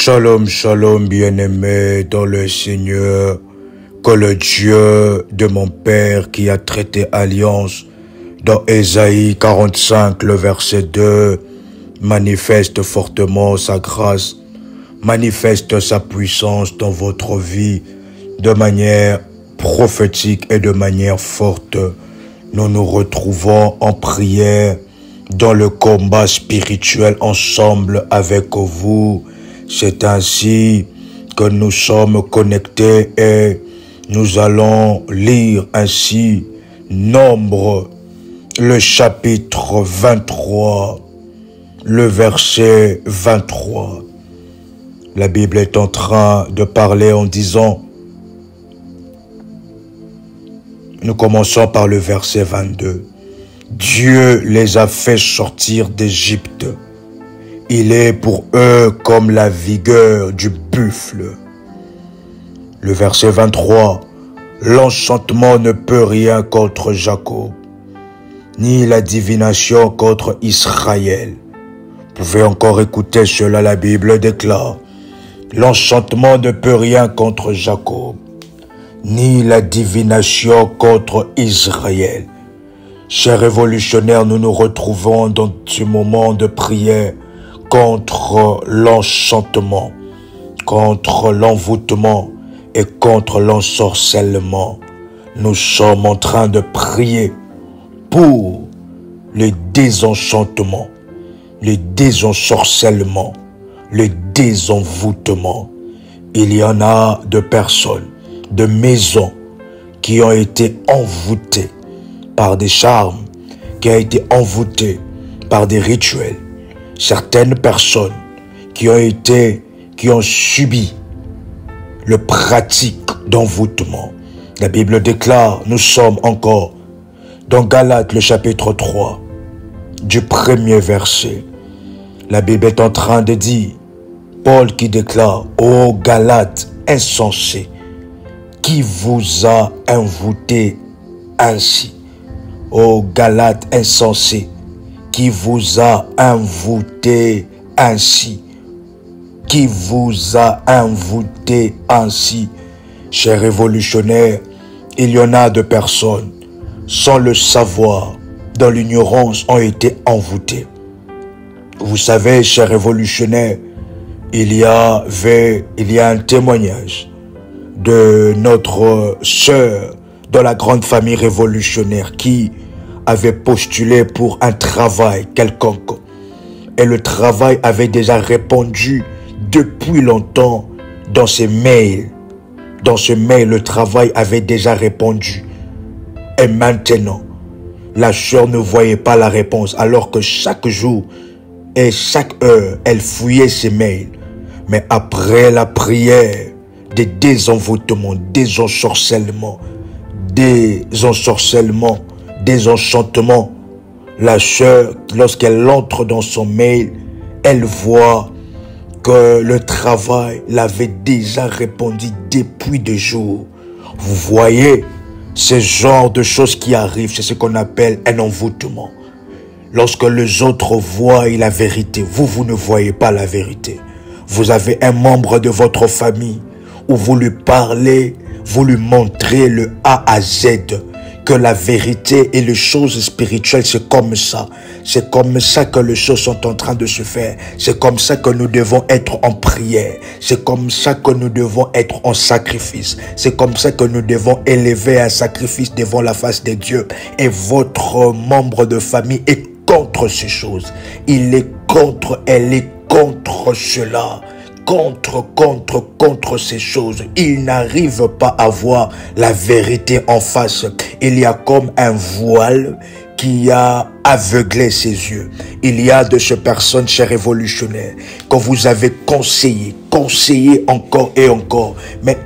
Shalom, shalom, bien-aimé dans le Seigneur, que le Dieu de mon Père qui a traité alliance dans Ésaïe 45, le verset 2, manifeste fortement sa grâce, manifeste sa puissance dans votre vie de manière prophétique et de manière forte. Nous nous retrouvons en prière dans le combat spirituel ensemble avec vous. C'est ainsi que nous sommes connectés et nous allons lire ainsi Nombre, le chapitre 23, le verset 23. La Bible est en train de parler en disant, nous commençons par le verset 22. Dieu les a fait sortir d'Égypte. Il est pour eux comme la vigueur du buffle. Le verset 23. L'enchantement ne peut rien contre Jacob, ni la divination contre Israël. Vous pouvez encore écouter cela, la Bible déclare. L'enchantement ne peut rien contre Jacob, ni la divination contre Israël. Chers révolutionnaires, nous nous retrouvons dans ce moment de prière contre l'enchantement, contre l'envoûtement et contre l'ensorcellement. Nous sommes en train de prier pour le désenchantement, le désensorcellement, le désenvoûtement. Il y en a de personnes, de maisons qui ont été envoûtées par des charmes, qui ont été envoûtées par des rituels. Certaines personnes qui ont subi le pratique d'envoûtement. La Bible déclare, nous sommes encore dans Galates, le chapitre 3, du premier verset. La Bible est en train de dire, Paul qui déclare, ô Galates insensés, qui vous a envoûté ainsi? Ô Galates insensés, qui vous a envoûté ainsi? Qui vous a envoûté ainsi? Chers révolutionnaires, il y en a de personnes, sans le savoir, dans l'ignorance, ont été envoûtées. Vous savez, chers révolutionnaires, il y a un témoignage de notre sœur dans la grande famille révolutionnaire qui avait postulé pour un travail quelconque. Et le travail avait déjà répondu depuis longtemps dans ses mails. Dans ce mail, le travail avait déjà répondu. Et maintenant, la sœur ne voyait pas la réponse, alors que chaque jour et chaque heure, elle fouillait ses mails. Mais après la prière, des désenvoûtements, des ensorcellements, désenchantements, la sœur, lorsqu'elle entre dans son mail, elle voit que le travail l'avait déjà répondu depuis des jours. Vous voyez, ce genre de choses qui arrivent, c'est ce qu'on appelle un envoûtement. Lorsque les autres voient la vérité, vous ne voyez pas la vérité. Vous avez un membre de votre famille où vous lui parlez, vous lui montrez le A à Z, que la vérité et les choses spirituelles, c'est comme ça. C'est comme ça que les choses sont en train de se faire. C'est comme ça que nous devons être en prière. C'est comme ça que nous devons être en sacrifice. C'est comme ça que nous devons élever un sacrifice devant la face de Dieu. Et votre membre de famille est contre ces choses. Il est contre, elle est contre cela. Contre ces choses. Il n'arrive pas à voir la vérité en face. Il y a comme un voile qui a aveuglé ses yeux. Il y a de ces personnes, chers révolutionnaires, que vous avez conseillé encore et encore, mais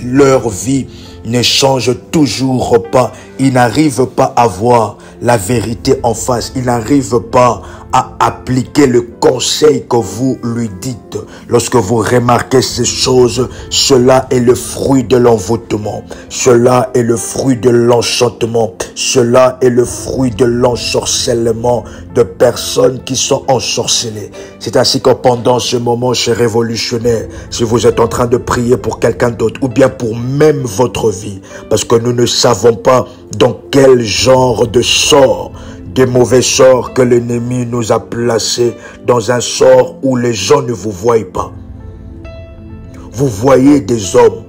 leur vie ne change toujours pas. Ils n'arrivent pas à voir la vérité en face. Ils n'arrivent pas à appliquer le conseil que vous lui dites. Lorsque vous remarquez ces choses, cela est le fruit de l'envoûtement. Cela est le fruit de l'enchantement. Cela est le fruit de l'ensorcellement de personnes qui sont ensorcelées. C'est ainsi que pendant ce moment, chers révolutionnaires, si vous êtes en train de prier pour quelqu'un d'autre ou bien pour même votre vie, parce que nous ne savons pas dans quel genre de sort, des mauvais sorts que l'ennemi nous a placés dans un sort où les gens ne vous voient pas. Vous voyez des hommes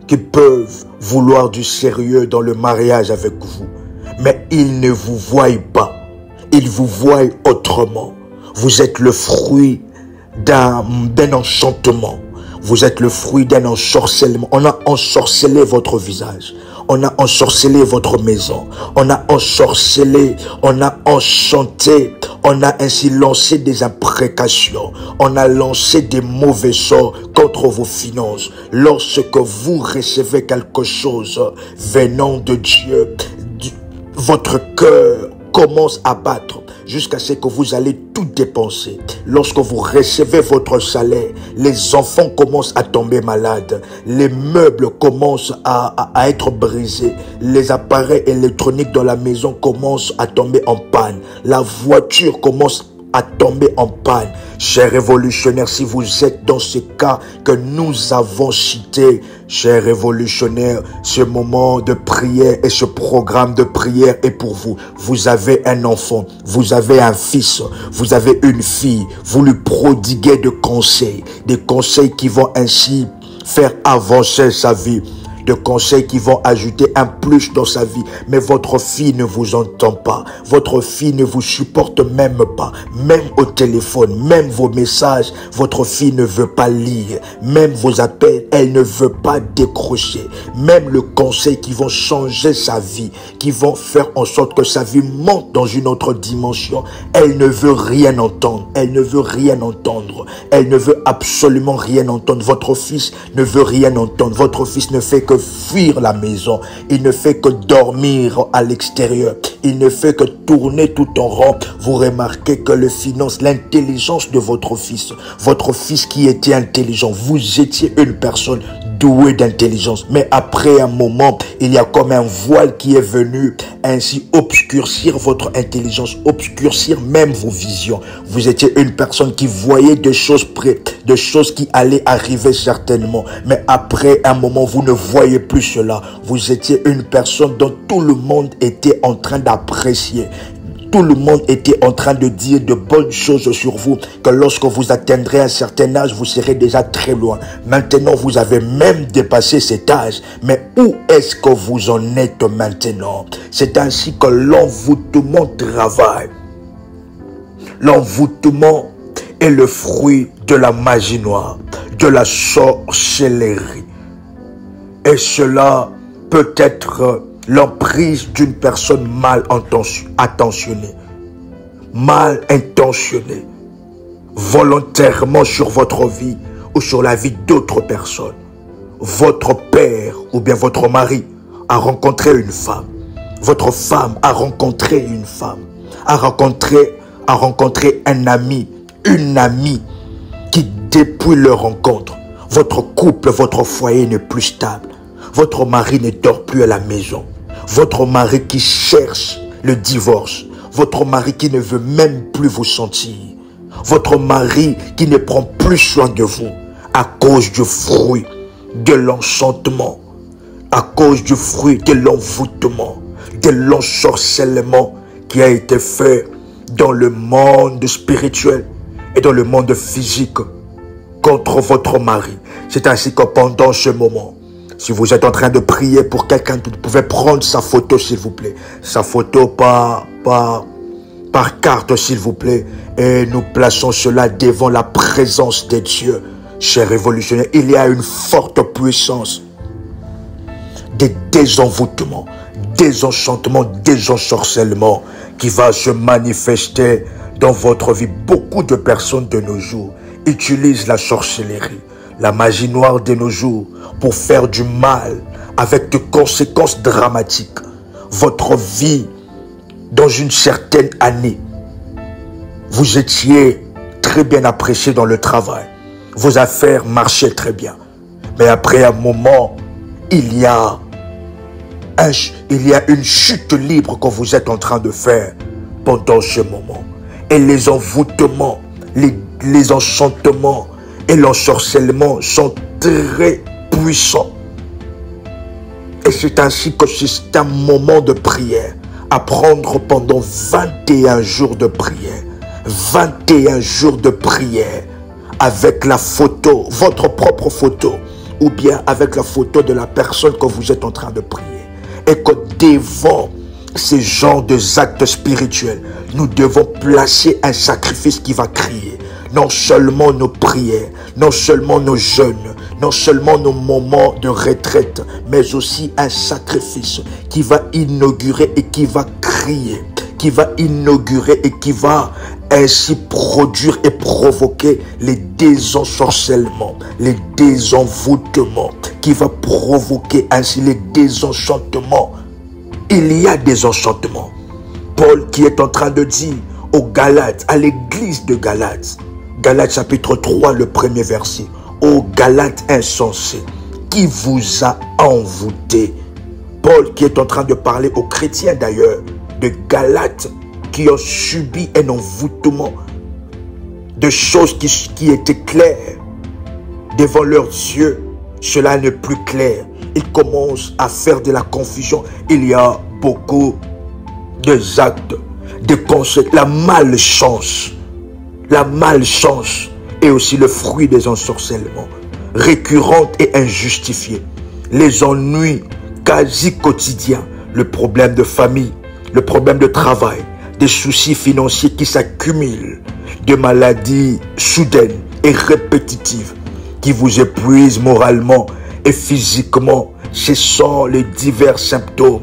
qui peuvent vouloir du sérieux dans le mariage avec vous, mais ils ne vous voient pas. Ils vous voient autrement. Vous êtes le fruit d'un enchantement. Vous êtes le fruit d'un ensorcellement. On a ensorcelé votre visage. On a ensorcelé votre maison. On a ensorcelé, on a enchanté. On a ainsi lancé des imprécations. On a lancé des mauvais sorts contre vos finances. Lorsque vous recevez quelque chose venant de Dieu, votre cœur commence à battre jusqu'à ce que vous allez tout dépenser. Lorsque vous recevez votre salaire, les enfants commencent à tomber malades, les meubles commencent à être brisés, les appareils électroniques dans la maison commencent à tomber en panne, la voiture commence à tomber en panne. Chers révolutionnaires, si vous êtes dans ce cas que nous avons cité, chers révolutionnaires, ce moment de prière et ce programme de prière est pour vous. Vous avez un enfant, vous avez un fils, vous avez une fille, vous lui prodiguez des conseils qui vont ainsi faire avancer sa vie, de conseils qui vont ajouter un plus dans sa vie. Mais votre fille ne vous entend pas. Votre fille ne vous supporte même pas. Même au téléphone, même vos messages, votre fille ne veut pas lire. Même vos appels, elle ne veut pas décrocher. Même le conseil qui vont changer sa vie, qui vont faire en sorte que sa vie monte dans une autre dimension, elle ne veut rien entendre. Elle ne veut rien entendre. Elle ne veut absolument rien entendre. Votre fils ne veut rien entendre. Votre fils ne fait que fuir la maison. Il ne fait que dormir à l'extérieur. Il ne fait que tourner tout en rond. Vous remarquez que l'intelligence de votre fils qui était intelligent, vous étiez une personne doué d'intelligence. Mais après un moment, il y a comme un voile qui est venu ainsi obscurcir votre intelligence, obscurcir même vos visions. Vous étiez une personne qui voyait des choses des choses qui allaient arriver certainement. Mais après un moment, vous ne voyez plus cela. Vous étiez une personne dont tout le monde était en train d'apprécier. Tout le monde était en train de dire de bonnes choses sur vous, que lorsque vous atteindrez un certain âge, vous serez déjà très loin. Maintenant, vous avez même dépassé cet âge. Mais où est-ce que vous en êtes maintenant? C'est ainsi que l'envoûtement travaille. L'envoûtement est le fruit de la magie noire, de la sorcellerie. Et cela peut être l'emprise d'une personne mal intentionnée, volontairement sur votre vie ou sur la vie d'autres personnes. Votre père ou bien votre mari a rencontré une femme. Votre femme a rencontré une femme, a rencontré un ami, une amie qui depuis leur rencontre, votre couple, votre foyer n'est plus stable. Votre mari ne dort plus à la maison. Votre mari qui cherche le divorce. Votre mari qui ne veut même plus vous sentir. Votre mari qui ne prend plus soin de vous à cause du fruit de l'enchantement, à cause du fruit de l'envoûtement, de l'ensorcellement qui a été fait dans le monde spirituel et dans le monde physique contre votre mari. C'est ainsi que pendant ce moment, si vous êtes en train de prier pour quelqu'un, vous pouvez prendre sa photo s'il vous plaît. Sa photo par carte s'il vous plaît. Et nous plaçons cela devant la présence de Dieu. Chers révolutionnaires, il y a une forte puissance de désenvoûtement, désenchantement, désensorcellement qui va se manifester dans votre vie. Beaucoup de personnes de nos jours utilisent la sorcellerie, la magie noire de nos jours pour faire du mal avec des conséquences dramatiques. Votre vie, dans une certaine année, Vous étiez très bien apprécié dans le travail. Vos affaires marchaient très bien. Mais après un moment, il y a une chute libre que vous êtes en train de faire pendant ce moment. Et les envoûtements, les enchantements et l'ensorcellement sont très puissants. Et c'est ainsi que c'est un moment de prière à prendre pendant 21 jours de prière. 21 jours de prière avec la photo, votre propre photo, ou bien avec la photo de la personne que vous êtes en train de prier. Et que devant ces genres d'actes spirituels, nous devons placer un sacrifice qui va crier. Non seulement nos prières, non seulement nos jeûnes, non seulement nos moments de retraite, mais aussi un sacrifice qui va inaugurer et qui va crier, qui va inaugurer et qui va ainsi produire et provoquer les désensorcellements, les désenvoûtements, qui va provoquer ainsi les désenchantements. Il y a des enchantements. Paul qui est en train de dire aux Galates, à l'église de Galates, Galates chapitre 3, le premier verset, ô Galates insensés, qui vous a envoûté? Paul qui est en train de parler aux chrétiens d'ailleurs, de Galates, qui ont subi un envoûtement de choses qui étaient claires devant leurs yeux. Cela n'est plus clair. Ils commencent à faire de la confusion. Il y a beaucoup d'actes, de concepts, la malchance est aussi le fruit des ensorcellements récurrentes et injustifiées, les ennuis quasi quotidiens, le problème de famille, le problème de travail, des soucis financiers qui s'accumulent, des maladies soudaines et répétitives qui vous épuisent moralement et physiquement. Ce sont les divers symptômes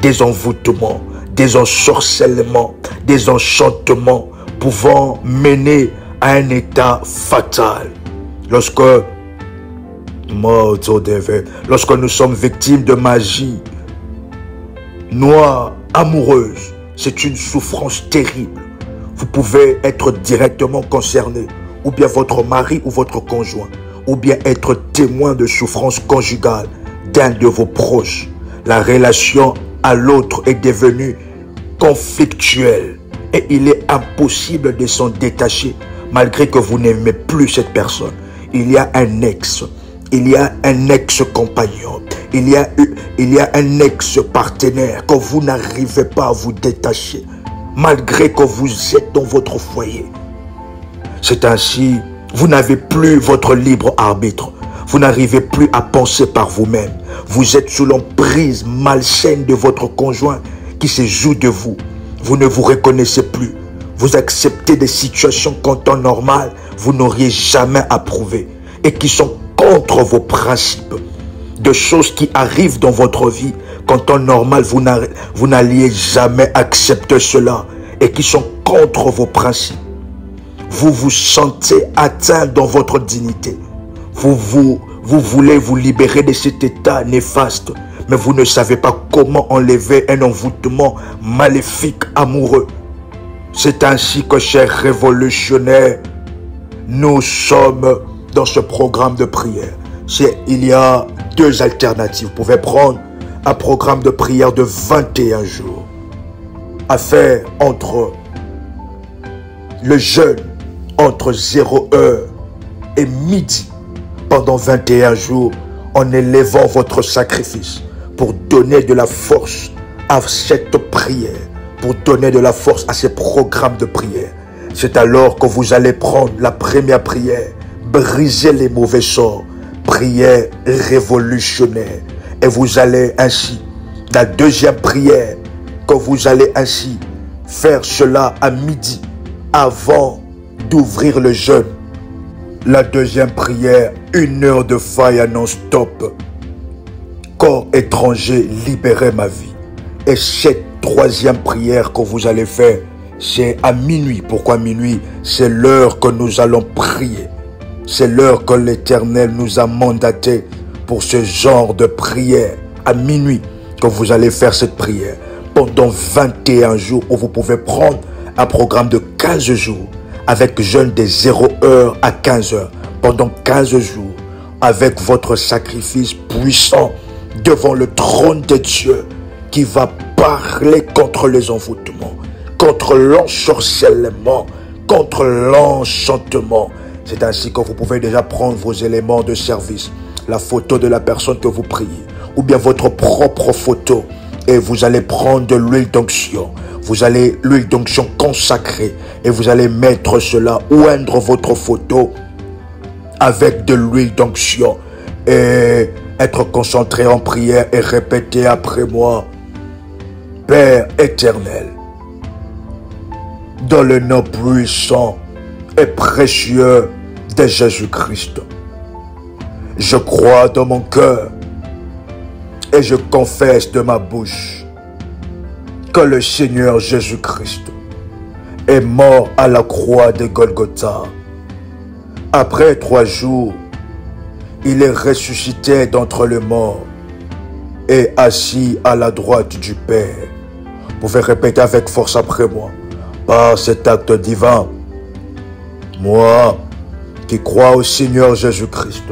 des envoûtements, des ensorcellements, des enchantements pouvant mener à un état fatal. Lorsque nous sommes victimes de magie noire, amoureuse, c'est une souffrance terrible. Vous pouvez être directement concerné, ou bien votre mari ou votre conjoint, ou bien être témoin de souffrance conjugale d'un de vos proches. La relation à l'autre est devenue conflictuelle et il est impossible de s'en détacher malgré que vous n'aimez plus cette personne. Il y a un ex, il y a un ex-compagnon, il y a un ex-partenaire que vous n'arrivez pas à vous détacher malgré que vous êtes dans votre foyer. C'est ainsi, vous n'avez plus votre libre arbitre. Vous n'arrivez plus à penser par vous-même. Vous êtes sous l'emprise malsaine de votre conjoint qui se joue de vous. Vous ne vous reconnaissez plus. Vous acceptez des situations qu'en temps normal, vous n'auriez jamais approuvées et qui sont contre vos principes. De choses qui arrivent dans votre vie qu'en temps normal, vous n'alliez jamais accepter cela et qui sont contre vos principes. Vous vous sentez atteint dans votre dignité. Vous voulez vous libérer de cet état néfaste, mais vous ne savez pas comment enlever un envoûtement maléfique amoureux. C'est ainsi que, chers révolutionnaires, nous sommes dans ce programme de prière. Il y a deux alternatives. Vous pouvez prendre un programme de prière de 21 jours à faire entre le jeûne, entre 0 heure et midi, pendant 21 jours, en élevant votre sacrifice pour donner de la force à cette prière, pour donner de la force à ces programmes de prière. C'est alors que vous allez prendre la première prière, briser les mauvais sorts, prière révolutionnaire. Et vous allez ainsi, la deuxième prière, que vous allez ainsi faire cela à midi, avant d'ouvrir le jeûne. La deuxième prière, 1 heure de faille non-stop. Corps étranger, libérez ma vie. Et cette troisième prière que vous allez faire, c'est à minuit. Pourquoi minuit? C'est l'heure que nous allons prier. C'est l'heure que l'Éternel nous a mandaté pour ce genre de prière. À minuit que vous allez faire cette prière. Pendant 21 jours où vous pouvez prendre Un programme de 15 jours avec jeûne de 0h à 15h pendant 15 jours avec votre sacrifice puissant devant le trône de Dieu qui va parler contre les envoûtements, contre l'ensorcellement, contre l'enchantement. C'est ainsi que vous pouvez déjà prendre vos éléments de service, la photo de la personne que vous priez, ou bien votre propre photo, et vous allez prendre de l'huile d'onction. Vous allez l'huile d'onction consacrée, et vous allez mettre cela, oindre votre photo avec de l'huile d'onction, et être concentré en prière et répéter après moi: Père éternel, dans le nom puissant et précieux de Jésus-Christ, je crois dans mon cœur et je confesse de ma bouche que le Seigneur Jésus-Christ est mort à la croix de Golgotha. Après 3 jours, il est ressuscité d'entre les morts et assis à la droite du Père. Vous pouvez répéter avec force après moi: par cet acte divin, moi qui crois au Seigneur Jésus-Christ,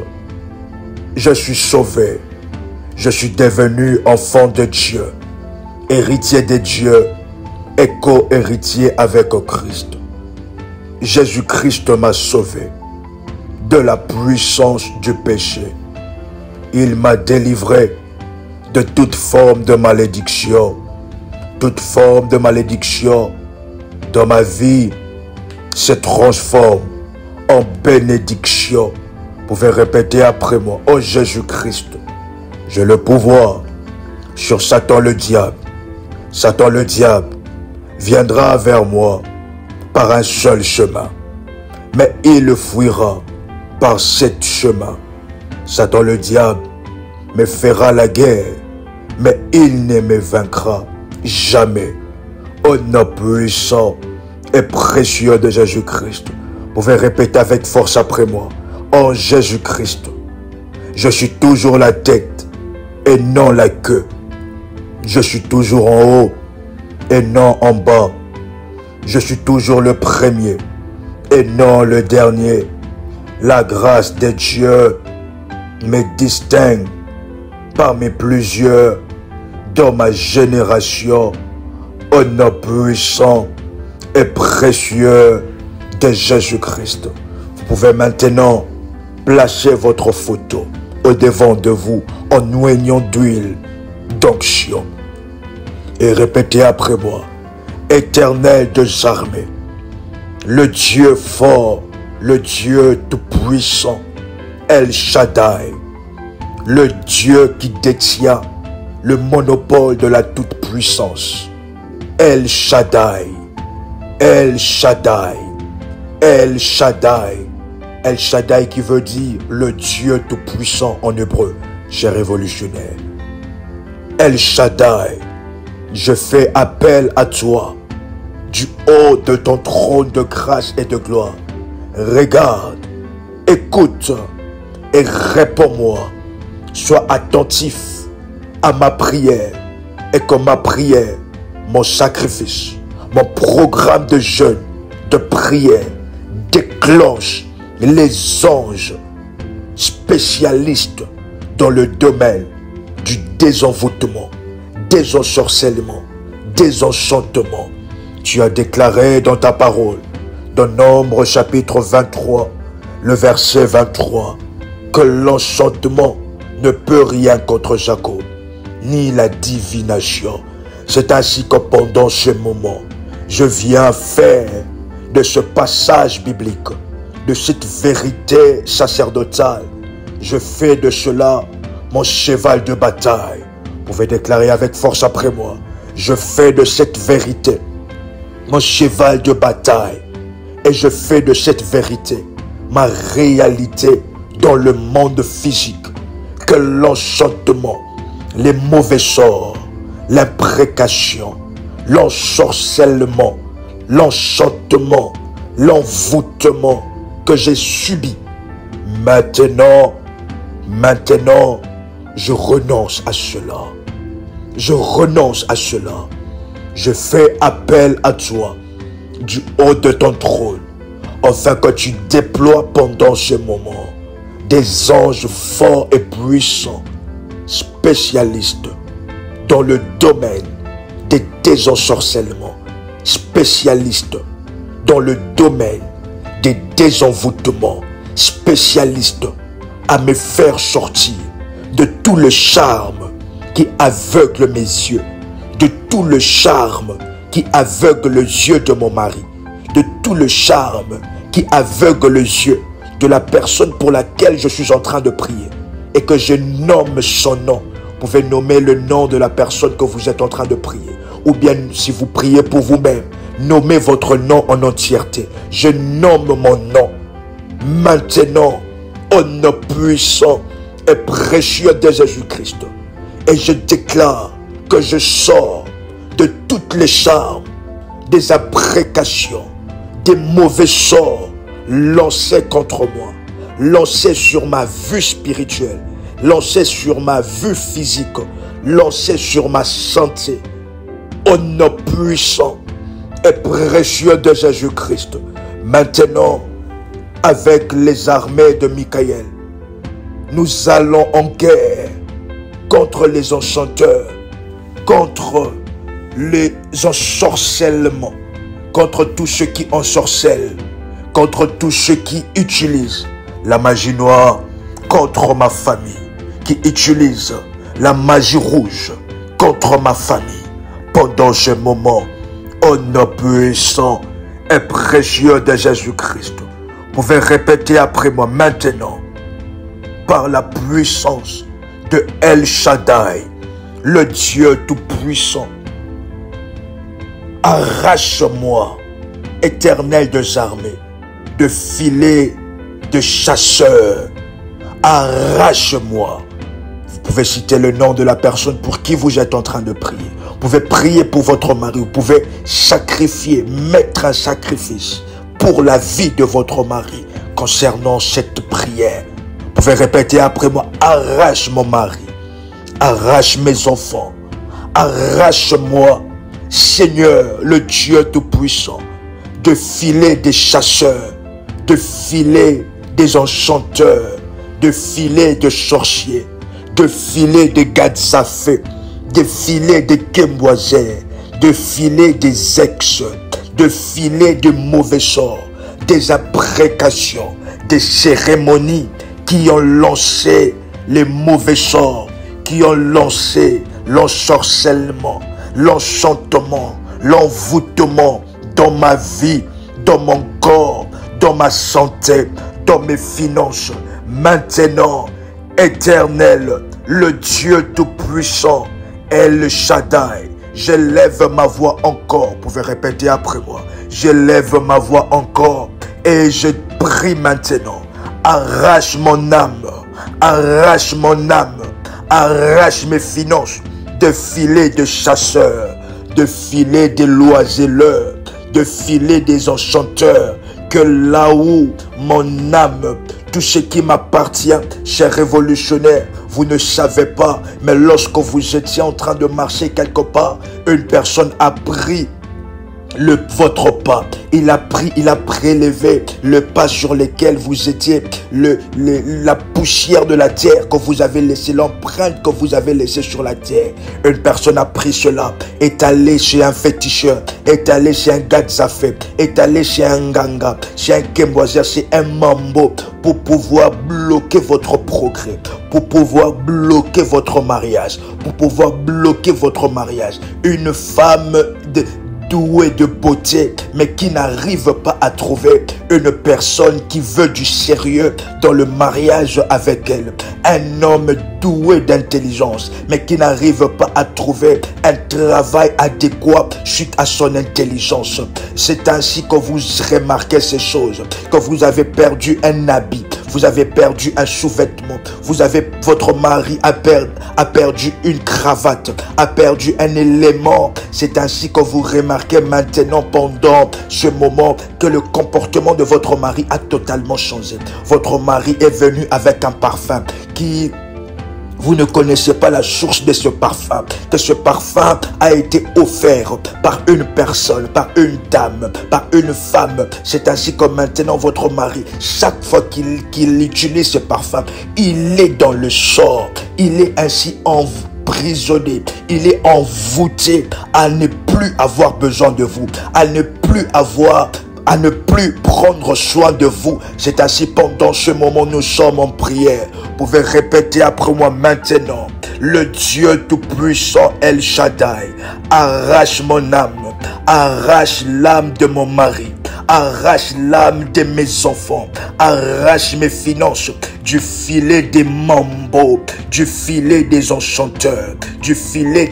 je suis sauvé, je suis devenu enfant de Dieu, héritier de Dieu et co-héritier avec Christ. Jésus-Christ m'a sauvé de la puissance du péché. Il m'a délivré de toute forme de malédiction. Toute forme de malédiction dans ma vie se transforme en bénédiction. Vous pouvez répéter après moi: oh Jésus-Christ, j'ai le pouvoir sur Satan le diable. Satan le diable viendra vers moi par un seul chemin, mais il fuira par 7 chemins. Satan le diable me fera la guerre, mais il ne me vaincra jamais. Au nom puissant et précieux de Jésus-Christ, vous pouvez répéter avec force après moi: oh Jésus-Christ, je suis toujours la tête et non la queue. Je suis toujours en haut et non en bas. Je suis toujours le premier et non le dernier. La grâce de Dieu me distingue parmi plusieurs dans ma génération. Au nom puissant et précieux de Jésus-Christ. Vous pouvez maintenant placer votre photo au devant de vous en oignant d'huile d'onction et répétez après moi: Éternel des armées, le Dieu fort, le Dieu tout-puissant, El Shaddai, le Dieu qui détient le monopole de la toute-puissance, El Shaddai, El Shaddai, El Shaddai, El Shaddai qui veut dire le Dieu tout-puissant en hébreu, cher révolutionnaire. El Shaddai, je fais appel à toi du haut de ton trône de grâce et de gloire. Regarde, écoute et réponds-moi. Sois attentif à ma prière et que ma prière, mon sacrifice, mon programme de jeûne, de prière déclenche les anges spécialistes dans le domaine du désenvoûtement, des ensorcellements, des enchantements. Tu as déclaré dans ta parole, dans Nombre chapitre 23, le verset 23, que l'enchantement ne peut rien contre Jacob, ni la divination. C'est ainsi que pendant ce moment, je viens faire de ce passage biblique, de cette vérité sacerdotale, je fais de cela mon cheval de bataille. Vous pouvez déclarer avec force après moi: je fais de cette vérité mon cheval de bataille et je fais de cette vérité ma réalité dans le monde physique. Que l'enchantement, les mauvais sorts, l'imprécation, l'ensorcellement, l'enchantement, l'envoûtement que j'ai subi, maintenant, je renonce à cela. Je renonce à cela. Je fais appel à toi du haut de ton trône, afin que tu déploies pendant ce moment des anges forts et puissants, spécialistes dans le domaine des désensorcellements, spécialistes dans le domaine des désenvoûtements, spécialistes à me faire sortir de tout le charme qui aveugle mes yeux, de tout le charme qui aveugle les yeux de mon mari, de tout le charme qui aveugle les yeux de la personne pour laquelle je suis en train de prier, et que je nomme son nom. Vous pouvez nommer le nom de la personne que vous êtes en train de prier, ou bien si vous priez pour vous-même, nommez votre nom en entièreté. Je nomme mon nom maintenant au nom puissant et précieux de Jésus-Christ, et je déclare que je sors de toutes les charmes, des imprécations, des mauvais sorts lancés contre moi, lancés sur ma vue spirituelle, lancés sur ma vue physique, lancés sur ma santé. Au nom puissant et précieux de Jésus-Christ, maintenant, avec les armées de Michael, nous allons en guerre contre les enchanteurs, contre les ensorcellements, contre tous ceux qui ensorcellent, contre tous ceux qui utilisent la magie noire, contre ma famille, qui utilisent la magie rouge contre ma famille. Pendant ce moment, au nom puissant et précieux de Jésus-Christ, vous pouvez répéter après moi maintenant, par la puissance de El Shaddai, le Dieu tout-puissant. Arrache-moi, Éternel des armées, de filets de chasseurs. Arrache-moi. Vous pouvez citer le nom de la personne pour qui vous êtes en train de prier. Vous pouvez prier pour votre mari. Vous pouvez sacrifier, mettre un sacrifice pour la vie de votre mari concernant cette prière. Vous pouvez répéter après moi, arrache mon mari, arrache mes enfants, arrache-moi, Seigneur, le Dieu tout-puissant, de filer des chasseurs, de filer des enchanteurs, de filer des sorciers, de filer des gadzafés, de filer des kémoisères, de filer des ex, de filer de mauvais sorts, des imprécations, des cérémonies qui ont lancé les mauvais sorts, qui ont lancé l'ensorcellement, l'enchantement, l'envoûtement dans ma vie, dans mon corps, dans ma santé, dans mes finances. Maintenant, Éternel, le Dieu tout-puissant, El Shaddai, j'élève ma voix encore. Vous pouvez répéter après moi. J'élève ma voix encore et je prie maintenant. Arrache mon âme, arrache mon âme, arrache mes finances de filets de chasseurs, de filets de loiseleurs, de filets des enchanteurs, que là où mon âme, tout ce qui m'appartient, cher révolutionnaire, vous ne savez pas, mais lorsque vous étiez en train de marcher quelque part, une personne a pris votre pas, il a prélevé le pas sur lequel vous étiez, la poussière de la terre que vous avez laissé, l'empreinte que vous avez laissée sur la terre. Une personne a pris cela, est allé chez un féticheur, est allé chez un gadzafé, est allé chez un ganga, chez un kémoisier, chez un mambo, pour pouvoir bloquer votre progrès, pour pouvoir bloquer votre mariage, pour pouvoir bloquer votre mariage. Une femme douée de beauté, mais qui n'arrive pas à trouver une personne qui veut du sérieux dans le mariage avec elle. Un homme doué d'intelligence, mais qui n'arrive pas à trouver un travail adéquat suite à son intelligence. C'est ainsi que vous remarquez ces choses, que vous avez perdu un habit, vous avez perdu un sous-vêtement, votre mari a perdu une cravate, a perdu un élément. C'est ainsi que vous remarquez maintenant pendant ce moment que le comportement de votre mari a totalement changé. Votre mari est venu avec un parfum qui Vous ne connaissez pas la source de ce parfum, que ce parfum a été offert par une personne, par une dame, par une femme. C'est ainsi que maintenant votre mari, chaque fois qu'il utilise ce parfum, il est dans le sort, il est ainsi emprisonné, il est envoûté à ne plus avoir besoin de vous, à ne plus prendre soin de vous. C'est ainsi pendant ce moment nous sommes en prière. Vous pouvez répéter après moi maintenant. Le Dieu Tout-Puissant El Shaddai, arrache mon âme, arrache l'âme de mon mari, arrache l'âme de mes enfants, arrache mes finances du filet des mambo, du filet des enchanteurs, du filet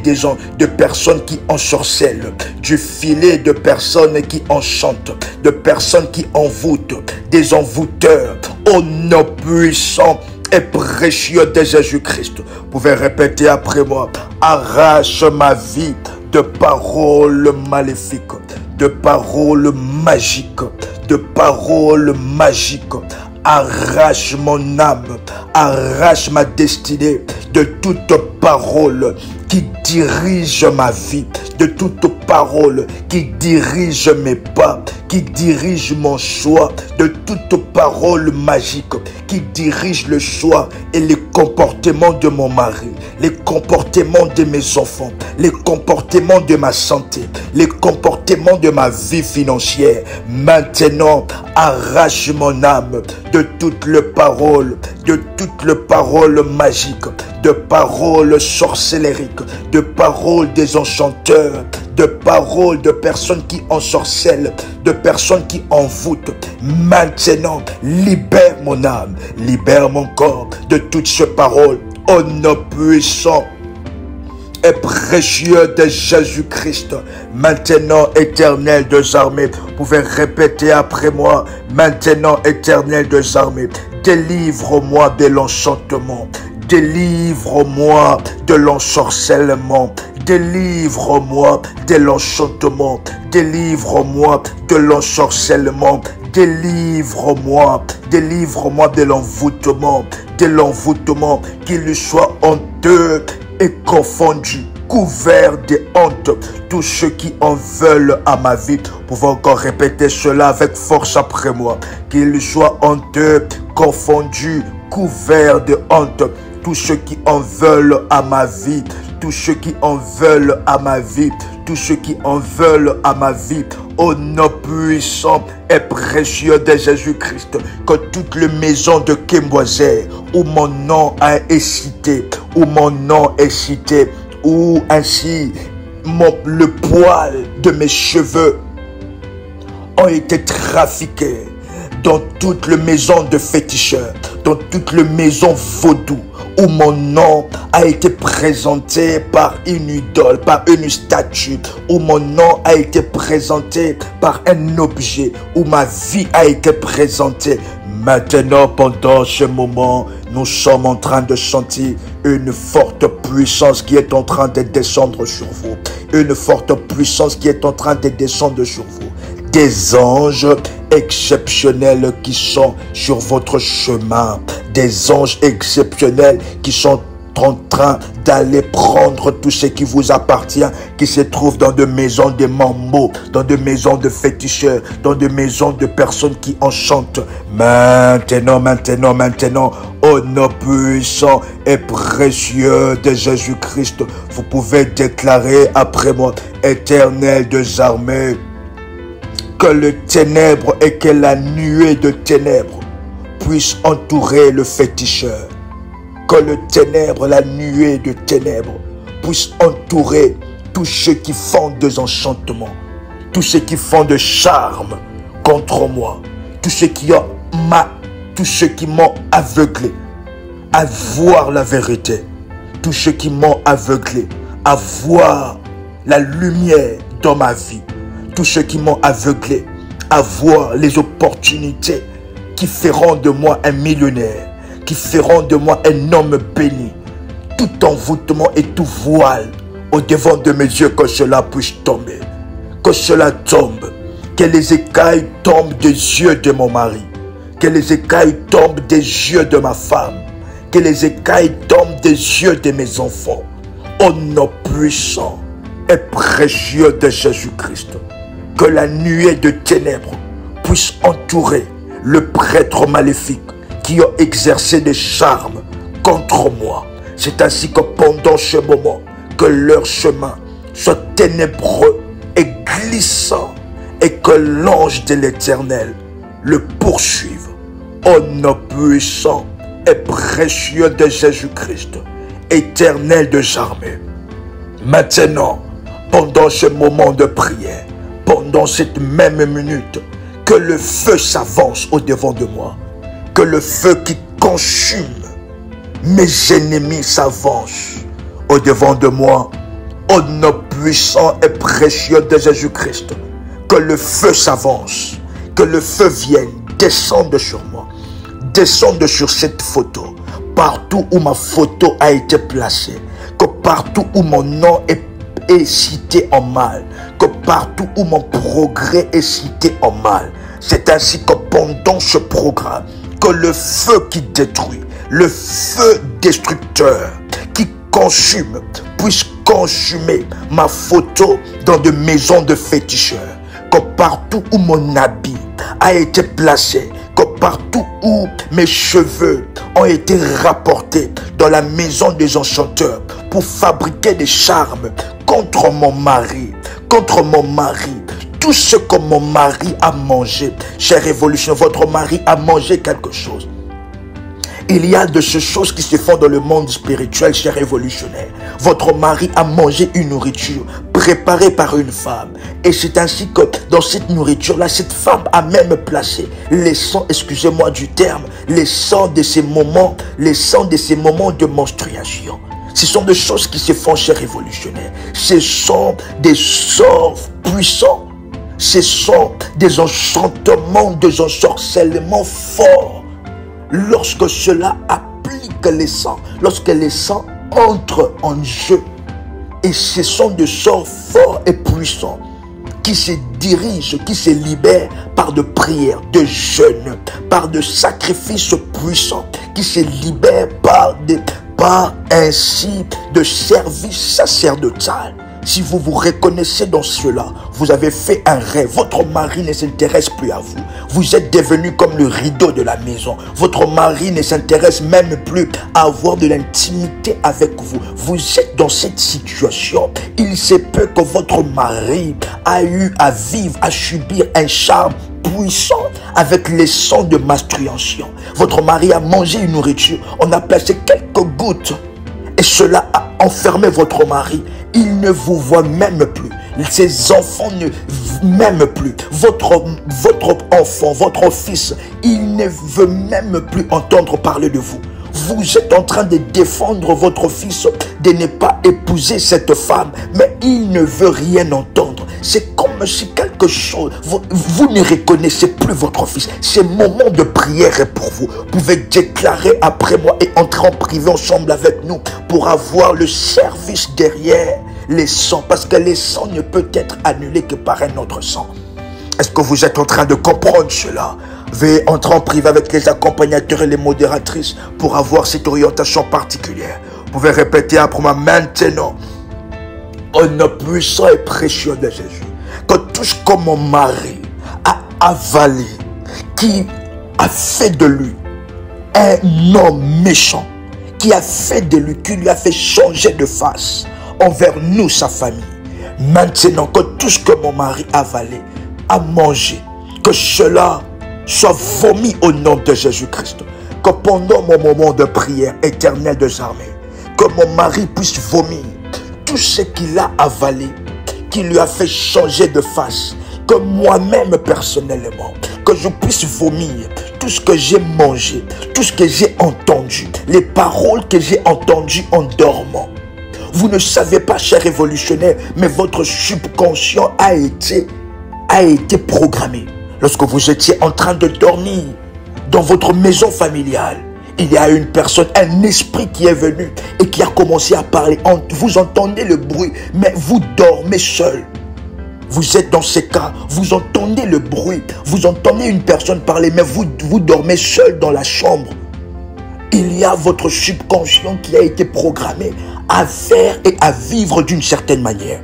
de personnes qui ensorcellent, du filet de personnes qui enchantent, de personnes qui envoûtent, des envoûteurs. Au nom puissant et précieux de Jésus-Christ, vous pouvez répéter après moi. Arrache ma vie de paroles maléfiques, de paroles magiques, de paroles magiques. Arrache mon âme, arrache ma destinée de toute parole qui dirige ma vie, de toute parole qui dirige mes pas, qui dirige mon choix, de toute parole magique qui dirige le choix et les comportements de mon mari, les comportements de mes enfants, les comportements de ma santé, les comportements de ma vie financière. Maintenant, arrache mon âme de toutes les paroles, magiques, de paroles sorcellériques, de paroles des enchanteurs, de paroles de personnes qui ensorcellent, de personnes qui envoûtent. Maintenant, libère mon âme, libère mon corps de toutes ces paroles. Au nom puissant et précieux de Jésus-Christ. Maintenant, Éternel des armées, vous pouvez répéter après moi. Maintenant, Éternel des armées, délivre-moi de l'enchantement, délivre-moi de l'ensorcellement, délivre-moi de l'enchantement, délivre-moi de l'ensorcellement, délivre-moi de l'envoûtement, qu'il soit honteux et confondu, couvert de honte, tous ceux qui en veulent à ma vie. Vous pouvez encore répéter cela avec force après moi. Qu'il soit honteux, confondu, couvert de honte, tous ceux qui en veulent à ma vie, tous ceux qui en veulent à ma vie, tous ceux qui en veulent à ma vie. Au nom puissant et précieux de Jésus-Christ, que toutes les maisons de Kemboiser, où mon nom est cité, où mon nom est cité, où ainsi le poil de mes cheveux ont été trafiqués, dans toutes les maisons de féticheurs, dans toutes les maisons vaudou, où mon nom a été présenté par une idole, par une statue, où mon nom a été présenté par un objet, où ma vie a été présentée. Maintenant, pendant ce moment, nous sommes en train de sentir une forte puissance qui est en train de descendre sur vous. Une forte puissance qui est en train de descendre sur vous. Des anges exceptionnels qui sont sur votre chemin. Des anges exceptionnels qui sont en train d'aller prendre tout ce qui vous appartient, qui se trouve dans des maisons de mambo, dans des maisons de féticheurs, dans des maisons de personnes qui enchantent. Maintenant, au nom puissant et précieux de Jésus-Christ, vous pouvez déclarer après moi, Éternel des armées, que le ténèbre et que la nuée de ténèbres puisse entourer le féticheur. Que le ténèbre, la nuée de ténèbres puisse entourer tous ceux qui font des enchantements, tous ceux qui font de charme contre moi, tous ceux qui m'ont aveuglé à voir la vérité, tous ceux qui m'ont aveuglé à voir la lumière dans ma vie, tous ceux qui m'ont aveuglé à voir les opportunités qui feront de moi un millionnaire, qui feront de moi un homme béni. Tout envoûtement et tout voile au devant de mes yeux, que cela puisse tomber. Que cela tombe. Que les écailles tombent des yeux de mon mari. Que les écailles tombent des yeux de ma femme. que les écailles tombent des yeux de mes enfants. Au nom puissant et précieux de Jésus-Christ, que la nuée de ténèbres puisse entourer le prêtre maléfique qui a exercé des charmes contre moi. C'est ainsi que pendant ce moment, que leur chemin soit ténébreux et glissant et que l'ange de l'Éternel le poursuive. Au nom puissant et précieux de Jésus-Christ, Éternel des armées. Maintenant, pendant ce moment de prière, pendant cette même minute, que le feu s'avance au-devant de moi, que le feu qui consume mes ennemis s'avance au-devant de moi, au nom puissant et précieux de Jésus-Christ, que le feu s'avance, que le feu vienne descendre sur moi, descendre sur cette photo, partout où ma photo a été placée, que partout où mon nom est cité en mal, que partout où mon progrès est cité en mal. C'est ainsi que pendant ce programme, que le feu qui détruit, le feu destructeur qui consume, puisse consumer ma photo dans des maisons de féticheurs, que partout où mon habit a été placé, que partout où mes cheveux ont été rapportés dans la maison des enchanteurs pour fabriquer des charmes contre mon mari, tout ce que mon mari a mangé. Chère Révolution, votre mari a mangé quelque chose. Il y a de ces choses qui se font dans le monde spirituel, chers révolutionnaires. Votre mari a mangé une nourriture préparée par une femme. Et c'est ainsi que dans cette nourriture-là, cette femme a même placé les sangs, excusez-moi du terme, les sangs de ces moments de menstruation. Ce sont des choses qui se font, chers révolutionnaires. Ce sont des sorts puissants. Ce sont des enchantements, des ensorcellements forts. Lorsque cela applique les sangs, lorsque les sangs entrent en jeu, et ce sont des sorts forts et puissants qui se dirigent, qui se libèrent par de prières, de jeûnes, par de sacrifices puissants, qui se libèrent par ainsi de services sacerdotal. Si vous vous reconnaissez dans cela, vous avez fait un rêve. Votre mari ne s'intéresse plus à vous. Vous êtes devenu comme le rideau de la maison. Votre mari ne s'intéresse même plus à avoir de l'intimité avec vous. Vous êtes dans cette situation. Il se peut que votre mari a eu à vivre, à subir un charme puissant avec les sangs de menstruation. Votre mari a mangé une nourriture. On a placé quelques gouttes et cela a enfermé votre mari. Il ne vous voit même plus. Ses enfants ne m'aiment plus. Votre enfant, votre fils, il ne veut même plus entendre parler de vous. Vous êtes en train de défendre votre fils de ne pas épouser cette femme, mais il ne veut rien entendre. C'est comme si quelque chose, vous ne reconnaissez plus votre fils. Ce moment de prière est pour vous. Vous pouvez déclarer après moi et entrer en privé ensemble avec nous pour avoir le service derrière les sangs, parce que les sangs ne peut être annulé que par un autre sang. Est-ce que vous êtes en train de comprendre cela? Veuillez entrer en privé avec les accompagnateurs et les modératrices pour avoir cette orientation particulière. Vous pouvez répéter après moi maintenant. Au nom puissant et précieux de Jésus, que tout ce que mon mari a avalé, qui a fait de lui un homme méchant, qui a fait de lui, qui lui a fait changer de face envers nous, sa famille. Maintenant que tout ce que mon mari a avalé, a mangé, que cela soit vomi au nom de Jésus-Christ. Que pendant mon moment de prière éternelle des armées, que mon mari puisse vomir tout ce qu'il a avalé, qui lui a fait changer de face. Que moi-même personnellement, que je puisse vomir tout ce que j'ai mangé, tout ce que j'ai entendu, les paroles que j'ai entendues en dormant. Vous ne savez pas, cher révolutionnaire, mais votre subconscient a été programmé. Lorsque vous étiez en train de dormir dans votre maison familiale, il y a une personne, un esprit qui est venu et qui a commencé à parler. Vous entendez le bruit, mais vous dormez seul. Vous êtes dans ces cas, vous entendez le bruit, vous entendez une personne parler, mais vous dormez seul dans la chambre. Il y a votre subconscient qui a été programmé à faire et à vivre d'une certaine manière.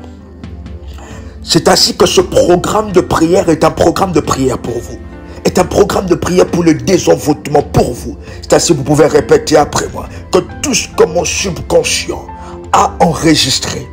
C'est ainsi que ce programme de prière est un programme de prière pour vous. Est un programme de prière pour le désenvoûtement pour vous. C'est ainsi que vous pouvez répéter après moi que tout ce que mon subconscient a enregistré,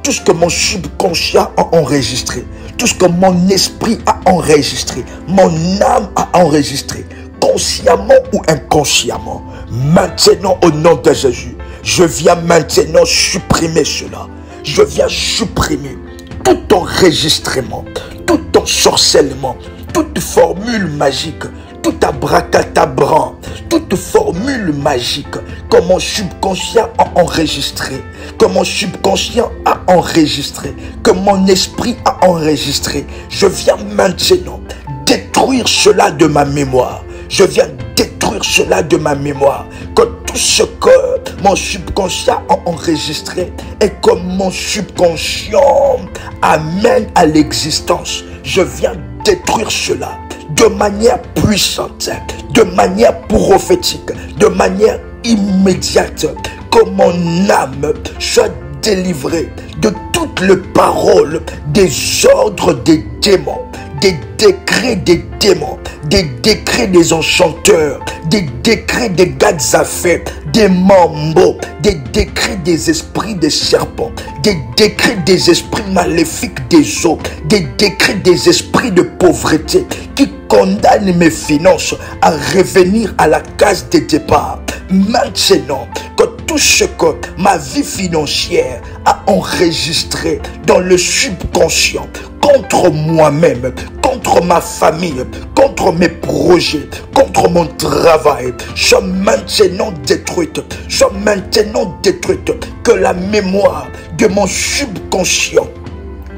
tout ce que mon subconscient a enregistré, tout ce que mon esprit a enregistré, mon âme a enregistré, consciemment ou inconsciemment, maintenant au nom de Jésus, je viens maintenant supprimer cela. Je viens supprimer tout enregistrement, tout ensorcellement, toute formule magique, tout abracadabra, toute formule magique que mon subconscient a enregistré, que mon subconscient a enregistré, que mon esprit a enregistré. Je viens maintenant détruire cela de ma mémoire. Je viens détruire cela de ma mémoire. Que tout ce que mon subconscient a enregistré et que mon subconscient amène à l'existence, je viens détruire cela de manière puissante, de manière prophétique, de manière immédiate. Que mon âme soit délivrée de toutes les paroles, des ordres des démons, des décrets des démons, des décrets des enchanteurs, des décrets des gadzafés, des mambo, des décrets des esprits des serpents, des décrets des esprits maléfiques des eaux, des décrets des esprits de pauvreté qui condamnent mes finances à revenir à la case de départ. Maintenant que tout ce que ma vie financière a enregistré dans le subconscient contre moi-même, contre ma famille, contre mes projets, contre mon travail, sont maintenant détruites, sont maintenant détruites. Que la mémoire de mon subconscient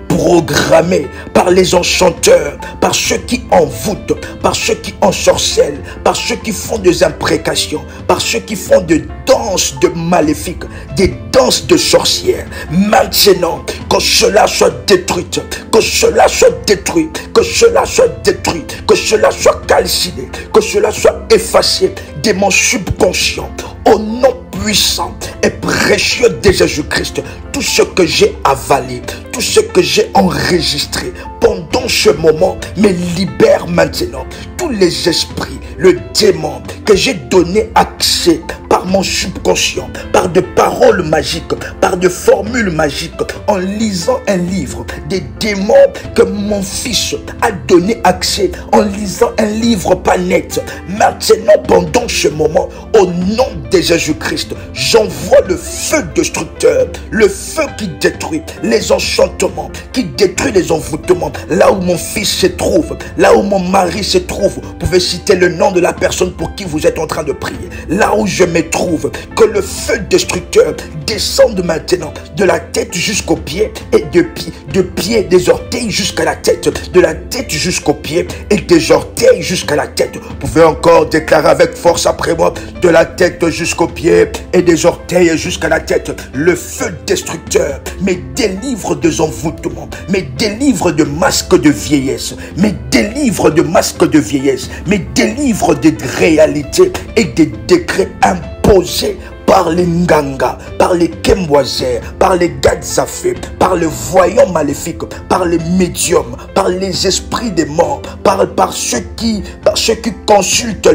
programmé par les enchanteurs, par ceux qui envoûtent, par ceux qui ensorcellent, par ceux qui font des imprécations, par ceux qui font des danses de maléfiques, des danses de sorcières. Maintenant, que cela soit détruit, que cela soit détruit, que cela soit détruit, que cela soit calciné, que cela soit effacé de mon subconscient. Au nom puissant et précieux de Jésus-Christ, tout ce que j'ai avalé, tout ce que j'ai enregistré pendant ce moment me libère maintenant. Tous les esprits, le démon que j'ai donné accès par mon subconscient, par de paroles magiques, par de formules magiques, en lisant un livre, des démons que mon fils a donné accès, en lisant un livre pas net. Maintenant, pendant ce moment, au nom de Jésus-Christ, j'envoie le feu destructeur, le feu qui détruit les enchantements, qui détruit les envoûtements. Là où mon fils se trouve, là où mon mari se trouve, vous pouvez citer le nom de la personne pour qui vous êtes en train de prier. Là où je me trouve, que le feu destructeur descende maintenant de la tête jusqu'aux pieds et de pied, des orteils jusqu'à la tête, de la tête jusqu'aux pieds et des orteils jusqu'à la tête. Vous pouvez encore déclarer avec force après moi, de la tête jusqu'aux pieds et des orteils jusqu'à la tête. Le feu destructeur me délivre des envoûtements, me délivre de masques de vieillesse, me délivre de masques de vieillesse, me délivre des réalités et des décrets imposés par les Nganga, par les Kemboisers, par les Gadzafé, par les voyants maléfiques, par les médiums, par les esprits des morts, par ceux qui consultent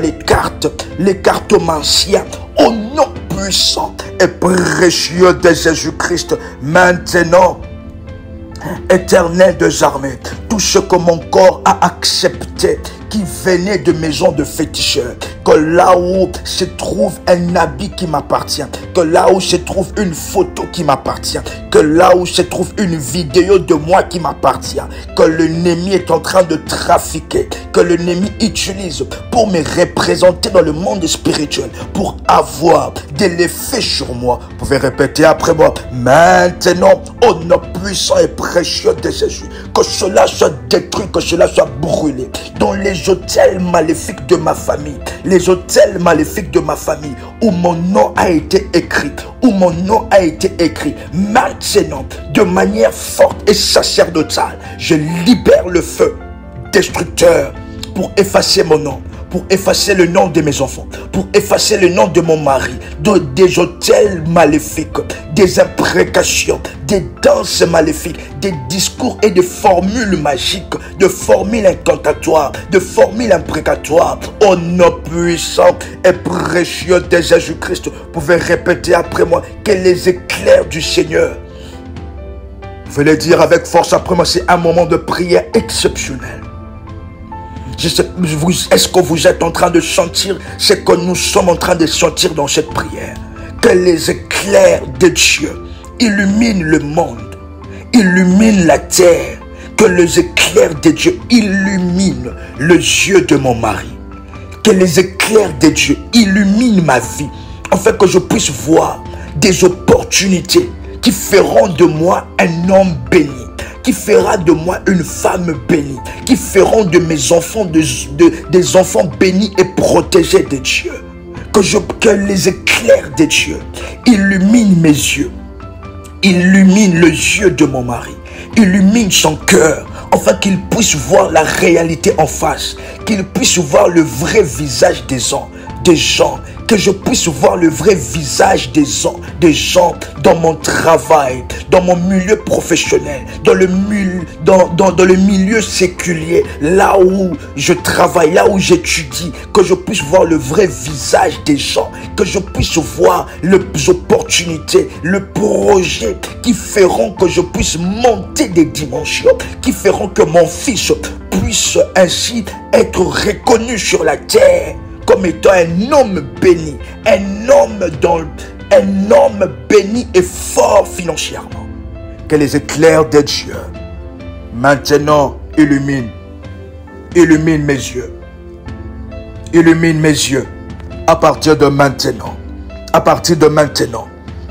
les cartomanciens, au nom puissant et précieux de Jésus-Christ, maintenant, Éternel des armées, tout ce que mon corps a accepté, qui venait de maisons de féticheurs, que là où se trouve un habit qui m'appartient, que là où se trouve une photo qui m'appartient, que là où se trouve une vidéo de moi qui m'appartient, que l'ennemi est en train de trafiquer, que l'ennemi utilise pour me représenter dans le monde spirituel, pour avoir de l'effet sur moi. Vous pouvez répéter après moi, maintenant, au nom puissant et précieux de Jésus, que cela soit détruit, que cela soit brûlé dans les hôtels maléfiques de ma famille, les hôtels maléfiques de ma famille où mon nom a été écrit, où mon nom a été écrit. Maintenant, de manière forte et sacerdotale, je libère le feu destructeur pour effacer mon nom, pour effacer le nom de mes enfants, pour effacer le nom de mon mari, des hôtels maléfiques, des imprécations, des danses maléfiques, des discours et des formules magiques, de formules incantatoires, de formules imprécatoires. Au nom puissant et précieux de Jésus-Christ, vous pouvez répéter après moi que les éclairs du Seigneur. Vous pouvez le dire avec force après moi, c'est un moment de prière exceptionnel. Est-ce que vous êtes en train de sentir ce que nous sommes en train de sentir dans cette prière? Que les éclairs de Dieu illuminent le monde, illuminent la terre. Que les éclairs de Dieu illuminent les yeux de mon mari. Que les éclairs de Dieu illuminent ma vie, afin que je puisse voir des opportunités qui feront de moi un homme béni, qui fera de moi une femme bénie, qui feront de mes enfants des enfants bénis et protégés de Dieu. Que les éclairs de Dieu illuminent mes yeux, illuminent les yeux de mon mari, illuminent son cœur, afin qu'il puisse voir la réalité en face, qu'il puisse voir le vrai visage des gens, que je puisse voir le vrai visage des gens dans mon travail, dans mon milieu professionnel, dans le milieu séculier, là où je travaille, là où j'étudie, que je puisse voir le vrai visage des gens, que je puisse voir les opportunités, le projet qui feront que je puisse monter des dimensions, qui feront que mon fils puisse ainsi être reconnu sur la terre comme étant un homme béni, un homme béni et fort financièrement. Que les éclairs de Dieu maintenant illuminent mes yeux, illumine mes yeux à partir de maintenant,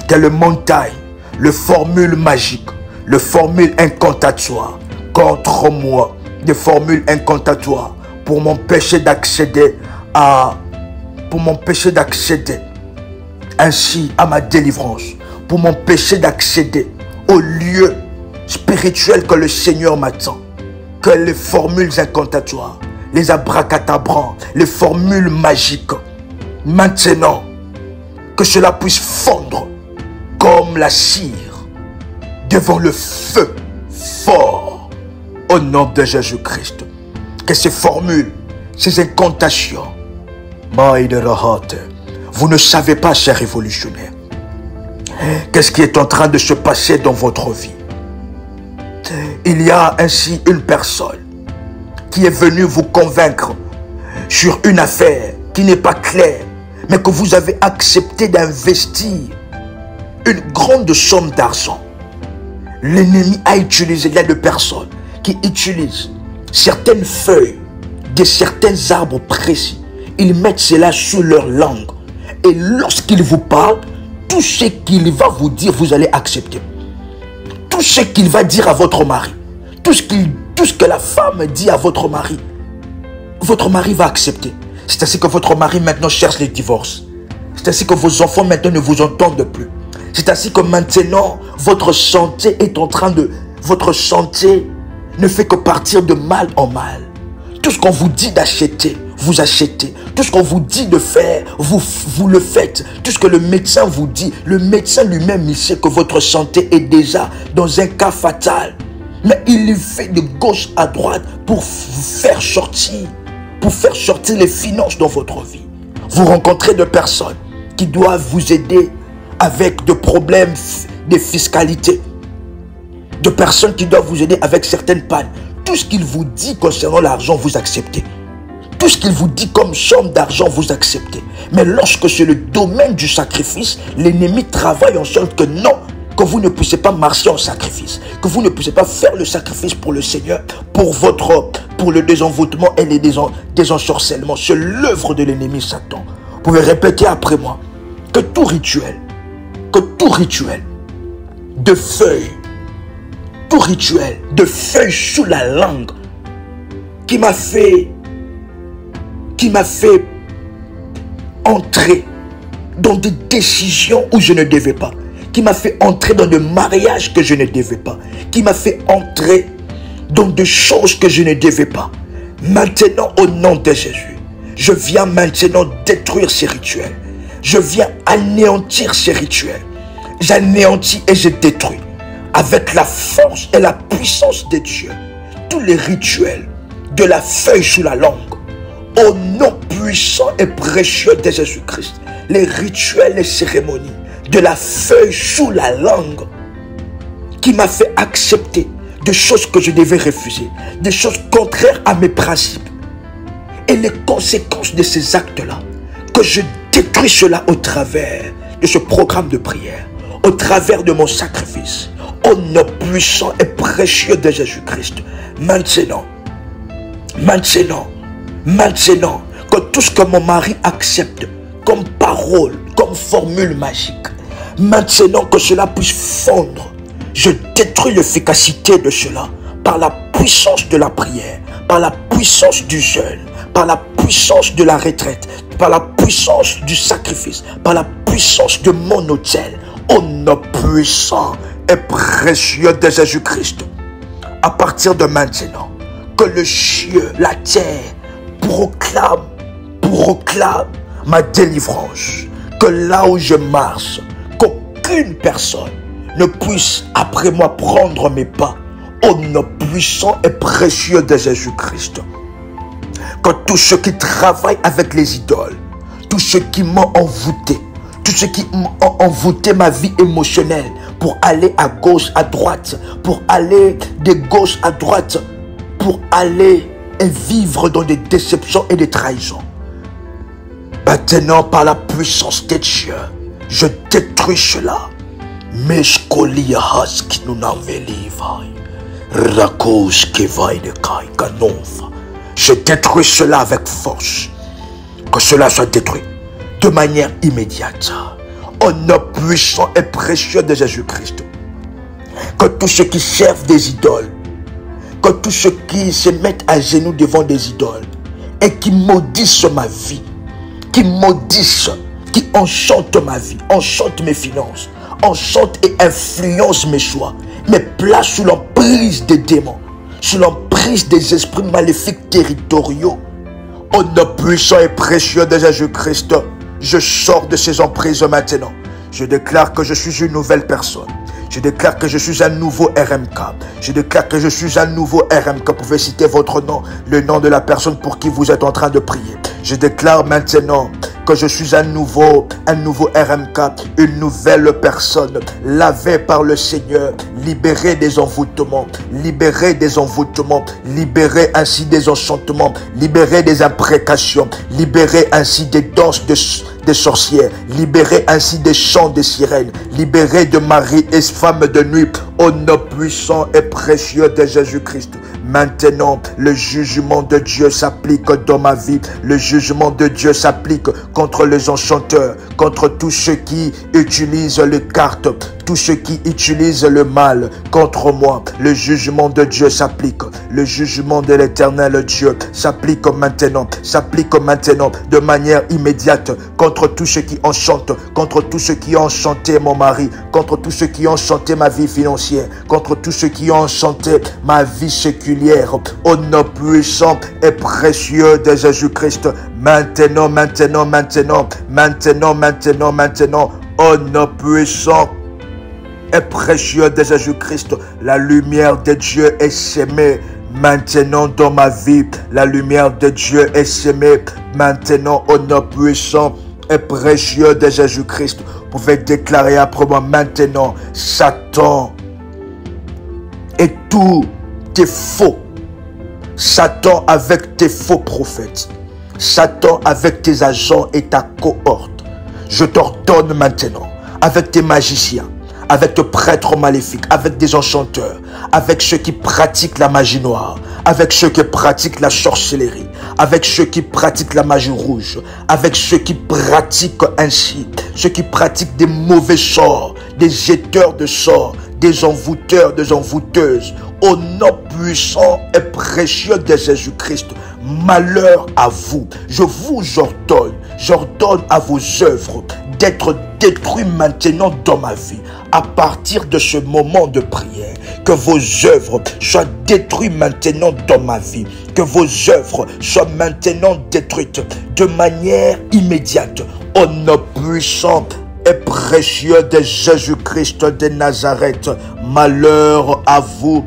que les montagnes, les formules magiques, les formules incantatoires contre moi, des formules incantatoires pour m'empêcher d'accéder ainsi à ma délivrance, pour m'empêcher d'accéder au lieu spirituel que le Seigneur m'attend. Que les formules incantatoires, les abracadabras, les formules magiques, maintenant, que cela puisse fondre comme la cire devant le feu fort au nom de Jésus-Christ. Que ces formules, ces incantations, vous ne savez pas, chers révolutionnaires, qu'est-ce qui est en train de se passer dans votre vie. Il y a ainsi une personne qui est venue vous convaincre sur une affaire qui n'est pas claire, mais que vous avez accepté d'investir une grande somme d'argent. L'ennemi a utilisé, il y a des personnes qui utilisent certaines feuilles de certains arbres précis. Ils mettent cela sur leur langue. Et lorsqu'il vous parle, tout ce qu'il va vous dire, vous allez accepter. Tout ce qu'il va dire à votre mari, tout ce que la femme dit à votre mari va accepter. C'est ainsi que votre mari maintenant cherche le divorce. C'est ainsi que vos enfants maintenant ne vous entendent plus. C'est ainsi que maintenant votre santé est en train de... Votre santé ne fait que partir de mal en mal. Tout ce qu'on vous dit d'acheter, vous achetez. Tout ce qu'on vous dit de faire, vous le faites. Tout ce que le médecin vous dit, le médecin lui-même, il sait que votre santé est déjà dans un cas fatal. Mais il lui fait de gauche à droite pour faire sortir les finances dans votre vie. Vous rencontrez des personnes qui doivent vous aider avec des problèmes de fiscalité. De personnes qui doivent vous aider avec certaines pannes. Tout ce qu'il vous dit concernant l'argent, vous acceptez. Tout ce qu'il vous dit comme somme d'argent, vous acceptez. Mais lorsque c'est le domaine du sacrifice, l'ennemi travaille en sorte que non, que vous ne puissiez pas marcher en sacrifice, que vous ne puissiez pas faire le sacrifice pour le Seigneur, pour le désenvoûtement et les désensorcellement. C'est l'œuvre de l'ennemi Satan. Vous pouvez répéter après moi que tout rituel de feuilles, tout rituel de feuilles sous la langue qui m'a fait entrer dans des décisions où je ne devais pas, qui m'a fait entrer dans des mariages que je ne devais pas, qui m'a fait entrer dans des choses que je ne devais pas. Maintenant, au nom de Jésus, Je viens maintenant détruire ces rituels. Je viens anéantir ces rituels. J'anéantis et je détruis avec la force et la puissance de Dieu tous les rituels de la feuille sous la langue. Au nom puissant et précieux de Jésus-Christ, les rituels et cérémonies de la feuille sous la langue qui m'a fait accepter des choses que je devais refuser, des choses contraires à mes principes. Et les conséquences de ces actes-là, que je détruis cela au travers de ce programme de prière, au travers de mon sacrifice, au nom puissant et précieux de Jésus-Christ. Maintenant, que tout ce que mon mari accepte comme parole, comme formule magique, maintenant que cela puisse fondre, je détruis l'efficacité de cela par la puissance de la prière, par la puissance du jeûne, par la puissance de la retraite, par la puissance du sacrifice, par la puissance de mon autel, au nom puissant et précieux de Jésus-Christ. À partir de maintenant, que le ciel, la terre, proclame ma délivrance. Que là où je marche, qu'aucune personne ne puisse après moi prendre mes pas, au nom puissant et précieux de Jésus-Christ. Que tous ceux qui travaillent avec les idoles, tous ceux qui m'ont envoûté, tous ceux qui ont envoûté ma vie émotionnelle pour aller à gauche, à droite, pour aller de gauche à droite, pour aller et vivre dans des déceptions et des trahisons. Maintenant, par la puissance de Dieu, je détruis cela. Mais je détruis cela avec force. Que cela soit détruit de manière immédiate. Au nom puissant et précieux de Jésus-Christ. Que tous ceux qui servent des idoles, que tous ceux qui se mettent à genoux devant des idoles et qui maudissent ma vie, qui maudissent, qui enchantent ma vie, enchantent mes finances, enchantent et influencent mes choix, me placent sous l'emprise des démons, sous l'emprise des esprits maléfiques territoriaux. Au nom puissant et précieux de Jésus-Christ, je sors de ces emprises maintenant. Je déclare que je suis une nouvelle personne. Je déclare que je suis un nouveau RMK. Je déclare que je suis un nouveau RMK. Vous pouvez citer votre nom, le nom de la personne pour qui vous êtes en train de prier. Je déclare maintenant que je suis un nouveau RMK, une nouvelle personne, lavée par le Seigneur, libérée des envoûtements, libérée ainsi des enchantements, libérée des imprécations, libérée ainsi des danses des sorcières, libérée ainsi des chants des sirènes, libérée de maris et femmes de nuit, au nom puissant et précieux de Jésus-Christ. Maintenant, le jugement de Dieu s'applique dans ma vie. Le jugement de Dieu s'applique contre les enchanteurs, contre tous ceux qui utilisent les cartes, tous ceux qui utilisent le mal contre moi. Le jugement de Dieu s'applique. Le jugement de l'Éternel Dieu s'applique maintenant de manière immédiate contre tous ceux qui enchantent, contre tous ceux qui ont enchanté mon mari, contre tous ceux qui ont enchanté ma vie financière, contre tous ceux qui ont enchanté ma vie séculière. Au nom puissant et précieux de Jésus-Christ, maintenant, au nom puissant et précieux de Jésus-Christ, la lumière de Dieu est sémée maintenant dans ma vie. La lumière de Dieu est sémée maintenant au nom puissant et précieux de Jésus-Christ. Vous pouvez déclarer après moi maintenant, Satan et tout tes faux, Satan avec tes faux prophètes, Satan avec tes agents et ta cohorte, je t'ordonne maintenant, avec tes magiciens, avec tes prêtres maléfiques, avec des enchanteurs, avec ceux qui pratiquent la magie noire, avec ceux qui pratiquent la sorcellerie, avec ceux qui pratiquent la magie rouge, avec ceux qui pratiquent ainsi, ceux qui pratiquent des mauvais sorts, des jeteurs de sorts, des envoûteurs, des envoûteuses, au nom puissant et précieux de Jésus-Christ, malheur à vous. Je vous ordonne J'ordonne à vos œuvres d'être détruites maintenant dans ma vie. À partir de ce moment de prière, que vos œuvres soient détruites maintenant dans ma vie. Que vos œuvres soient maintenant détruites de manière immédiate. Au nom puissant et précieux de Jésus-Christ de Nazareth, malheur à vous,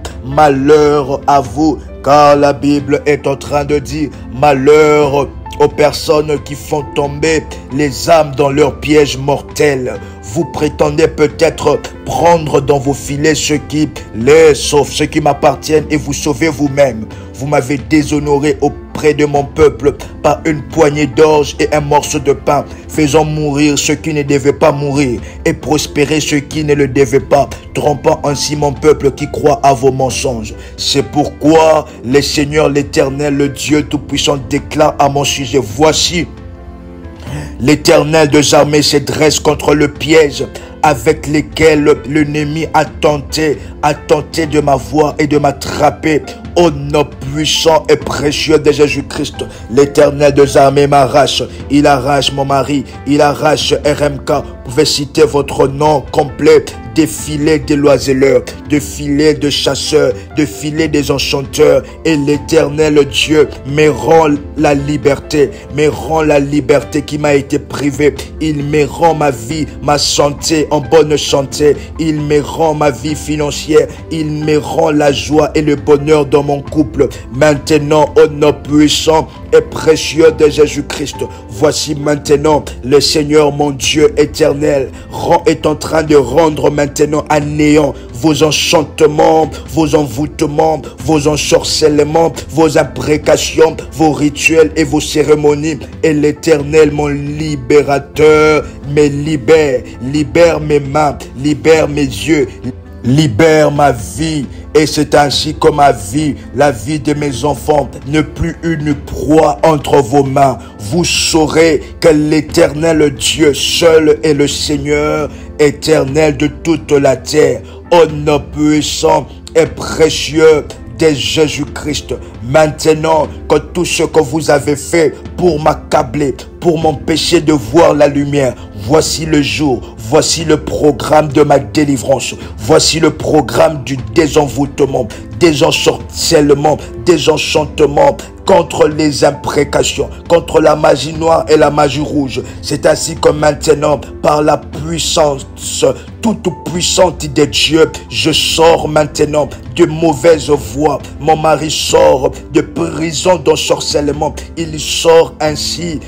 car la Bible est en train de dire malheur aux personnes qui font tomber les âmes dans leurs pièges mortels. Vous prétendez peut-être prendre dans vos filets ce qui les sauve, ce qui m'appartiennent, et vous sauvez vous-même. Vous m'avez déshonoré auprès de mon peuple par une poignée d'orge et un morceau de pain, faisant mourir ceux qui ne devaient pas mourir et prospérer ceux qui ne le devaient pas, trompant ainsi mon peuple qui croit à vos mensonges. C'est pourquoi le Seigneur l'Éternel, le Dieu Tout-Puissant, déclare à mon sujet: voici, l'Éternel des armées se dresse contre le piège avec lesquels l'ennemi a tenté de m'avoir et de m'attraper. Au nom puissant et précieux de Jésus-Christ, l'Éternel des armées m'arrache. Il arrache mon mari, il arrache RMK. Vous pouvez citer votre nom complet. Des filets des loiseleurs, des filets de chasseurs, des filets des enchanteurs. Et l'Éternel Dieu me rend la liberté qui m'a été privée. Il me rend ma vie, ma santé en bonne santé. Il me rend ma vie financière. Il me rend la joie et le bonheur dans mon couple. Maintenant, au nom puissant et précieux de Jésus-Christ, voici maintenant le Seigneur mon Dieu éternel est en train de rendre maintenant à néant vos enchantements, vos envoûtements, vos ensorcellements, vos imprécations, vos rituels et vos cérémonies. Et l'Éternel, mon libérateur, me libère mes mains, libère mes yeux, libère ma vie. Et c'est ainsi que ma vie, la vie de mes enfants, n'est plus une proie entre vos mains. Vous saurez que l'Éternel Dieu seul est le Seigneur éternel de toute la terre. Au nom puissant et précieux de Jésus-Christ. Maintenant, que tout ce que vous avez fait pour m'accabler, pour m'empêcher de voir la lumière, voici le jour, voici le programme de ma délivrance, voici le programme du désenvoûtement, des ensorcellements, des enchantements, contre les imprécations, contre la magie noire et la magie rouge. C'est ainsi que maintenant, par la puissance toute puissante de Dieu, je sors maintenant de mauvaises voies. Mon mari sort de prison d'ensorcellement. Il sort ainsi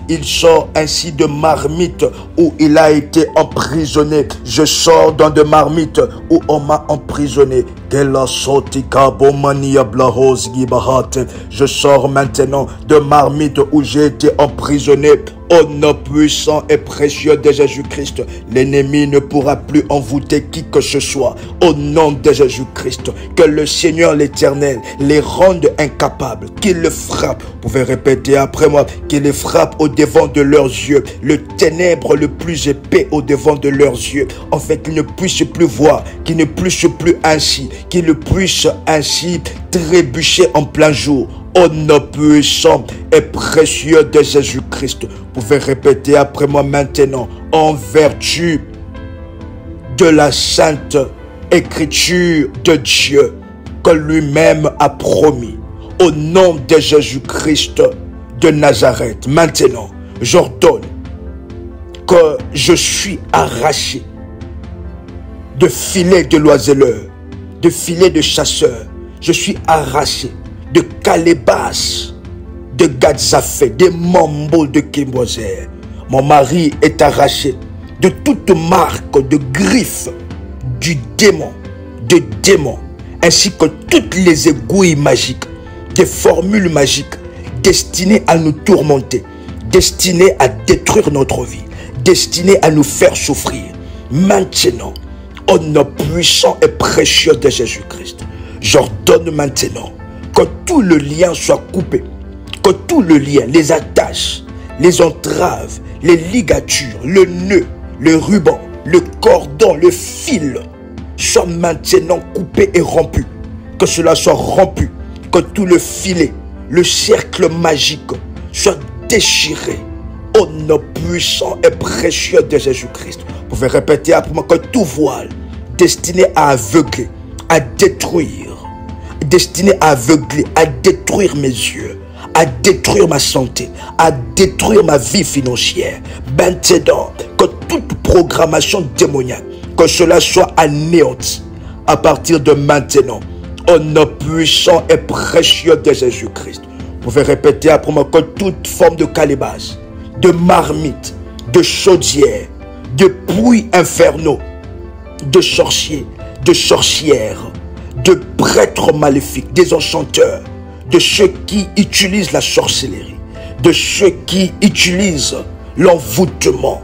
de marmite où il a été emprisonné. Je sors dans de marmites où on m'a emprisonné. Je sors maintenant de marmite où j'ai été emprisonné. Au nom puissant et précieux de Jésus-Christ, l'ennemi ne pourra plus envoûter qui que ce soit. Au nom de Jésus-Christ, que le Seigneur l'Éternel les rende incapables, qu'il le frappe. Vous pouvez répéter après moi, qu'il les frappe au devant de leurs yeux, le ténèbre le plus épais au devant de leurs yeux, en fait qu'ils ne puissent plus voir, qu'ils ne puissent plus ainsi, qu'ils ne puissent ainsi trébucher en plein jour. Au nom puissant et précieux de Jésus-Christ, vous pouvez répéter après moi maintenant, en vertu de la sainte écriture de Dieu que lui-même a promis. Au nom de Jésus-Christ de Nazareth, maintenant, j'ordonne que je suis arraché de filets de l'oiseleur, de filets de chasseurs. Je suis arraché de calébasses, de Gadzafé, de Mambo de Kimbozer. Mon mari est arraché de toute marque de griffes du démon, ainsi que toutes les aiguilles magiques, des formules magiques destinées à nous tourmenter, destinées à détruire notre vie, destinées à nous faire souffrir. Maintenant, au nom puissant et précieux de Jésus-Christ, j'ordonne maintenant que tout le lien soit coupé, que tout le lien, les attaches, les entraves, les ligatures, le nœud, le ruban, le cordon, le fil, soit maintenant coupé et rompu. Que cela soit rompu, que tout le filet, le cercle magique soit déchiré au nom puissant et précieux de Jésus-Christ. Vous pouvez répéter après moi que tout voile destiné à aveugler, à détruire, destiné à aveugler, à détruire mes yeux, à détruire ma santé, à détruire ma vie financière. Maintenant, que toute programmation démoniaque, que cela soit anéanti à partir de maintenant, au nom puissant et précieux de Jésus-Christ. Vous pouvez répéter après moi que toute forme de calebasse, de marmite, de chaudière, de puits infernaux, de sorciers, de sorcières, de prêtres maléfiques, des enchanteurs, de ceux qui utilisent la sorcellerie, de ceux qui utilisent l'envoûtement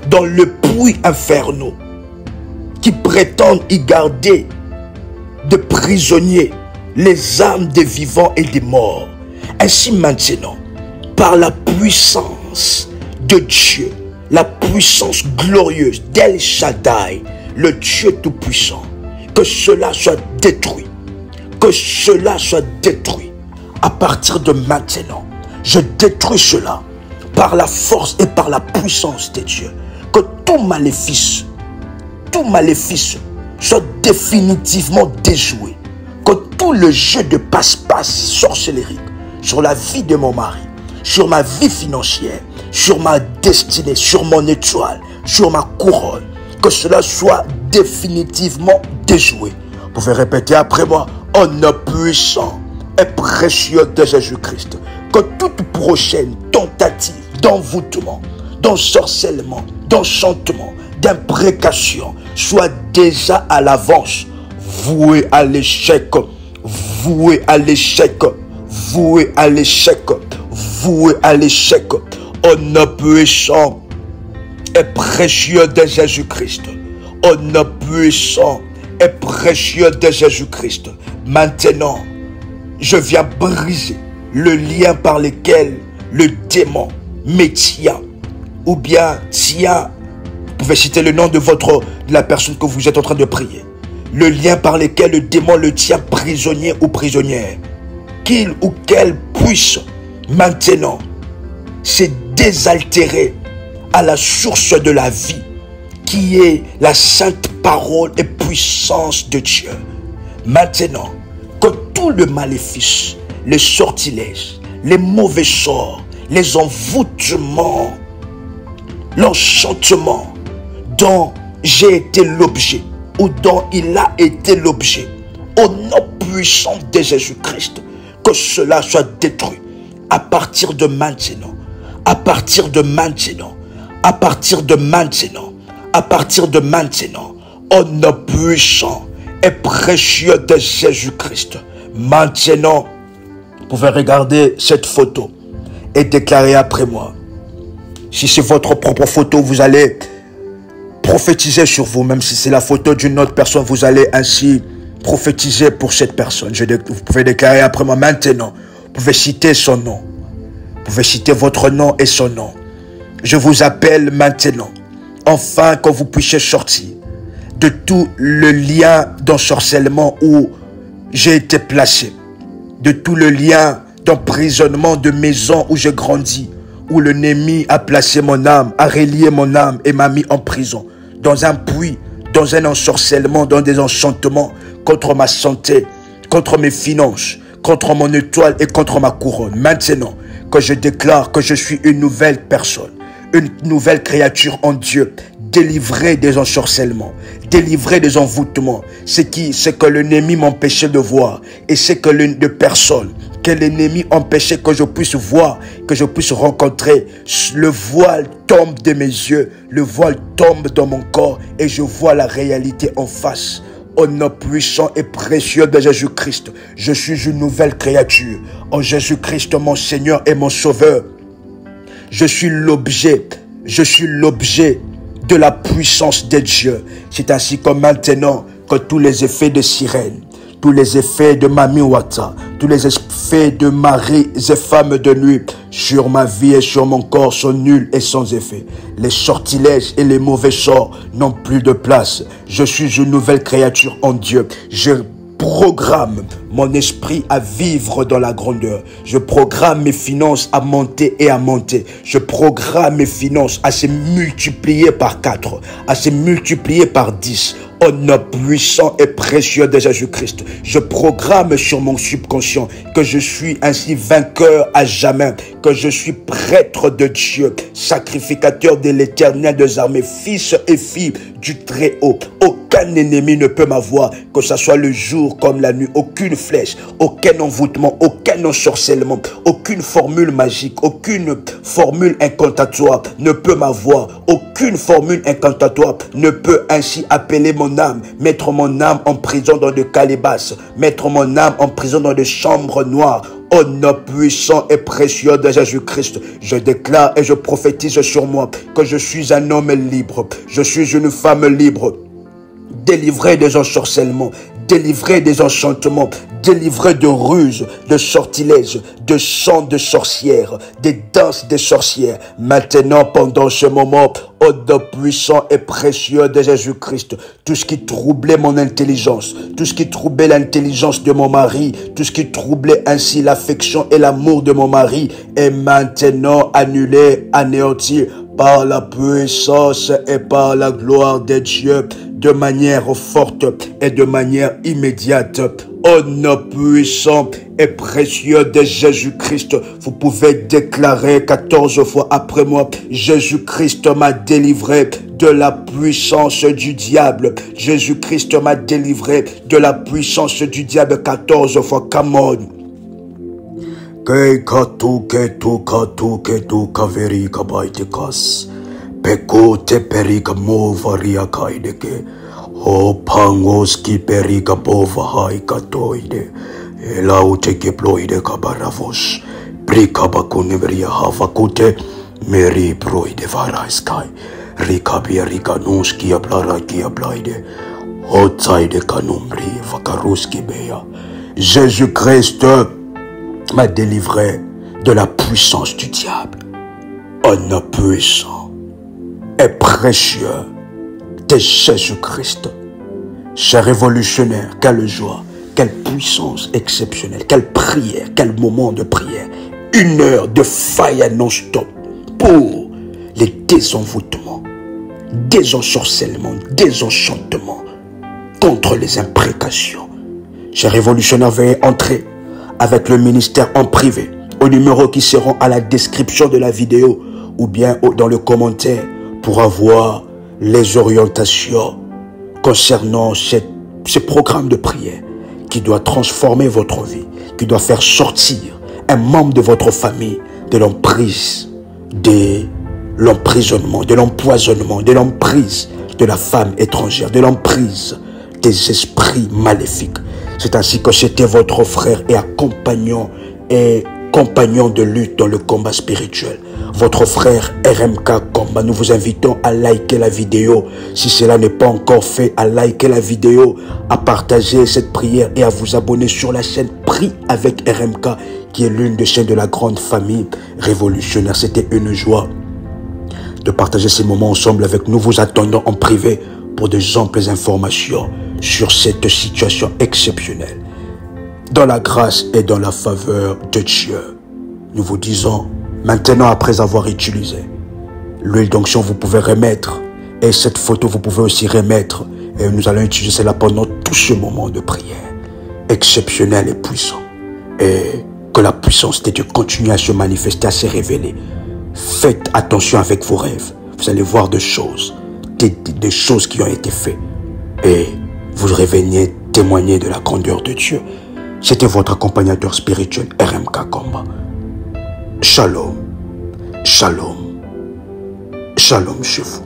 dans le puits infernaux, qui prétendent y garder de prisonniers les âmes des vivants et des morts. Ainsi maintenant, par la puissance de Dieu, la puissance glorieuse d'El Shaddai, le Dieu Tout-Puissant, que cela soit détruit, que cela soit détruit. À partir de maintenant, je détruis cela par la force et par la puissance de Dieu. Que tout maléfice soit définitivement déjoué. Que tout le jeu de passe-passe sorcellérique sur la vie de mon mari, sur ma vie financière, sur ma destinée, sur mon étoile, sur ma couronne, que cela soit définitivement déjoué. Vous pouvez répéter après moi, au nom puissant et précieux de Jésus-Christ, que toute prochaine tentative d'envoûtement, d'ensorcellement, d'enchantement, d'imprécation soit déjà à l'avance vouée à l'échec, vouée à l'échec, vouée à l'échec, vouée à l'échec, au nom puissant et précieux de Jésus-Christ, au nom puissant et précieux de Jésus-Christ. Maintenant, je viens briser le lien par lequel le démon me tient, ou bien tient. Vous pouvez citer le nom de la personne que vous êtes en train de prier. Le lien par lequel le démon le tient prisonnier ou prisonnière. Qu'il ou qu'elle puisse maintenant se désaltérer à la source de la vie, qui est la sainte parole et puissance de Dieu. Maintenant, que tout le maléfice, les sortilèges, les mauvais sorts, les envoûtements, l'enchantement dont j'ai été l'objet ou dont il a été l'objet, au nom puissant de Jésus-Christ, que cela soit détruit à partir de maintenant, à partir de maintenant, à partir de maintenant, à partir de maintenant, au nom puissant et précieux de Jésus-Christ. Maintenant, vous pouvez regarder cette photo et déclarer après moi. Si c'est votre propre photo, vous allez prophétiser sur vous. Même si c'est la photo d'une autre personne, vous allez ainsi prophétiser pour cette personne. Vous pouvez déclarer après moi maintenant. Vous pouvez citer son nom. Vous pouvez citer votre nom et son nom. Je vous appelle maintenant, enfin que vous puissiez sortir de tout le lien d'ensorcellement où j'ai été placé, de tout le lien d'emprisonnement de maison où j'ai grandi, où l'ennemi a placé mon âme, a relié mon âme et m'a mis en prison, dans un puits, dans un ensorcellement, dans des enchantements contre ma santé, contre mes finances, contre mon étoile et contre ma couronne. Maintenant que je déclare que je suis une nouvelle personne, une nouvelle créature en Dieu, délivrée des ensorcellements, délivrée des envoûtements, ce que l'ennemi m'empêchait de voir et ce que de personnes que l'ennemi empêchait que je puisse voir, que je puisse rencontrer. Le voile tombe de mes yeux, le voile tombe dans mon corps et je vois la réalité en face. Au nom puissant et précieux de Jésus-Christ, je suis une nouvelle créature. En Jésus-Christ, mon Seigneur et mon Sauveur, je suis l'objet de la puissance de Dieu. C'est ainsi que maintenant, que tous les effets de sirène, tous les effets de Mami Wata, tous les effets de maris et femmes de nuit sur ma vie et sur mon corps sont nuls et sans effet. Les sortilèges et les mauvais sorts n'ont plus de place. Je suis une nouvelle créature en Dieu. Je programme mon esprit à vivre dans la grandeur. Je programme mes finances à monter et à monter. Je programme mes finances à se multiplier par 4, à se multiplier par 10. Au nom puissant et précieux de Jésus-Christ, je programme sur mon subconscient que je suis ainsi vainqueur à jamais, que je suis prêtre de Dieu, sacrificateur de l'Éternel des armées, fils et fille du Très-Haut. Aucun ennemi ne peut m'avoir, que ce soit le jour comme la nuit. Aucune flèche, aucun envoûtement, aucun ensorcellement, aucune formule magique, aucune formule incantatoire ne peut m'avoir. Aucune formule incantatoire ne peut ainsi appeler mon âme, mettre mon âme en prison dans de calebasses, mettre mon âme en prison dans des chambres noires. Au nom puissant et précieux de Jésus-Christ, je déclare et je prophétise sur moi que je suis un homme libre, je suis une femme libre, délivré des ensorcellements, délivré des enchantements, délivré de ruses, de sortilèges, de chants de sorcières, des danses des sorcières. Maintenant, pendant ce moment, au nom puissant et précieux de Jésus-Christ, tout ce qui troublait mon intelligence, tout ce qui troublait l'intelligence de mon mari, tout ce qui troublait ainsi l'affection et l'amour de mon mari, est maintenant annulé, anéanti par la puissance et par la gloire de Dieu, de manière forte et de manière immédiate. Au nom puissant et précieux de Jésus-Christ, vous pouvez déclarer 14 fois après moi: Jésus-Christ m'a délivré de la puissance du diable. Jésus-Christ m'a délivré de la puissance du diable. 14 fois, come on. Ke katu kaveri kabaitikas. Peko te perika movaria kaideke. O pangos ki perika bova haika toide. Elaute ke ploide kabaravos. Brika bakunebria havakute. Meri proide varaiskai. Rikabia rikanuski ablara ki ablaide. Otsaide kanumri vakaruski beya. Jésus-Christ m'a délivré de la puissance du diable. Au nom puissant et précieux de Jésus-Christ. Cher révolutionnaire, quelle joie, quelle puissance exceptionnelle, quelle prière, quel moment de prière. 1 heure de fire non-stop pour les désenvoûtements, désensorcellements, désenchantements, contre les imprécations. Cher révolutionnaire, veuillez entrer avec le ministère en privé au numéro qui seront à la description de la vidéo ou bien dans le commentaire pour avoir les orientations concernant ce programme de prière qui doit transformer votre vie, qui doit faire sortir un membre de votre famille de l'emprise, de l'emprisonnement, de l'empoisonnement, de l'emprise de la femme étrangère, de l'emprise des esprits maléfiques. C'est ainsi que c'était votre frère et compagnon de lutte dans le combat spirituel. Votre frère RMK Komba. Nous vous invitons à liker la vidéo. Si cela n'est pas encore fait, à liker la vidéo, à partager cette prière et à vous abonner sur la chaîne Prie avec RMK, qui est l'une des chaînes de la grande famille révolutionnaire. C'était une joie de partager ces moments ensemble avec nous. Vous attendons en privé pour de amples informations sur cette situation exceptionnelle. Dans la grâce et dans la faveur de Dieu, nous vous disons, maintenant après avoir utilisé l'huile d'onction, vous pouvez remettre, et cette photo vous pouvez aussi remettre, et nous allons utiliser cela pendant tout ce moment de prière exceptionnel et puissant, et que la puissance de Dieu continue à se manifester, à se révéler. Faites attention avec vos rêves, vous allez voir des choses, des choses qui ont été faites, et vous revenez témoigner de la grandeur de Dieu. C'était votre accompagnateur spirituel RMK Komba. Shalom, shalom, shalom chez vous.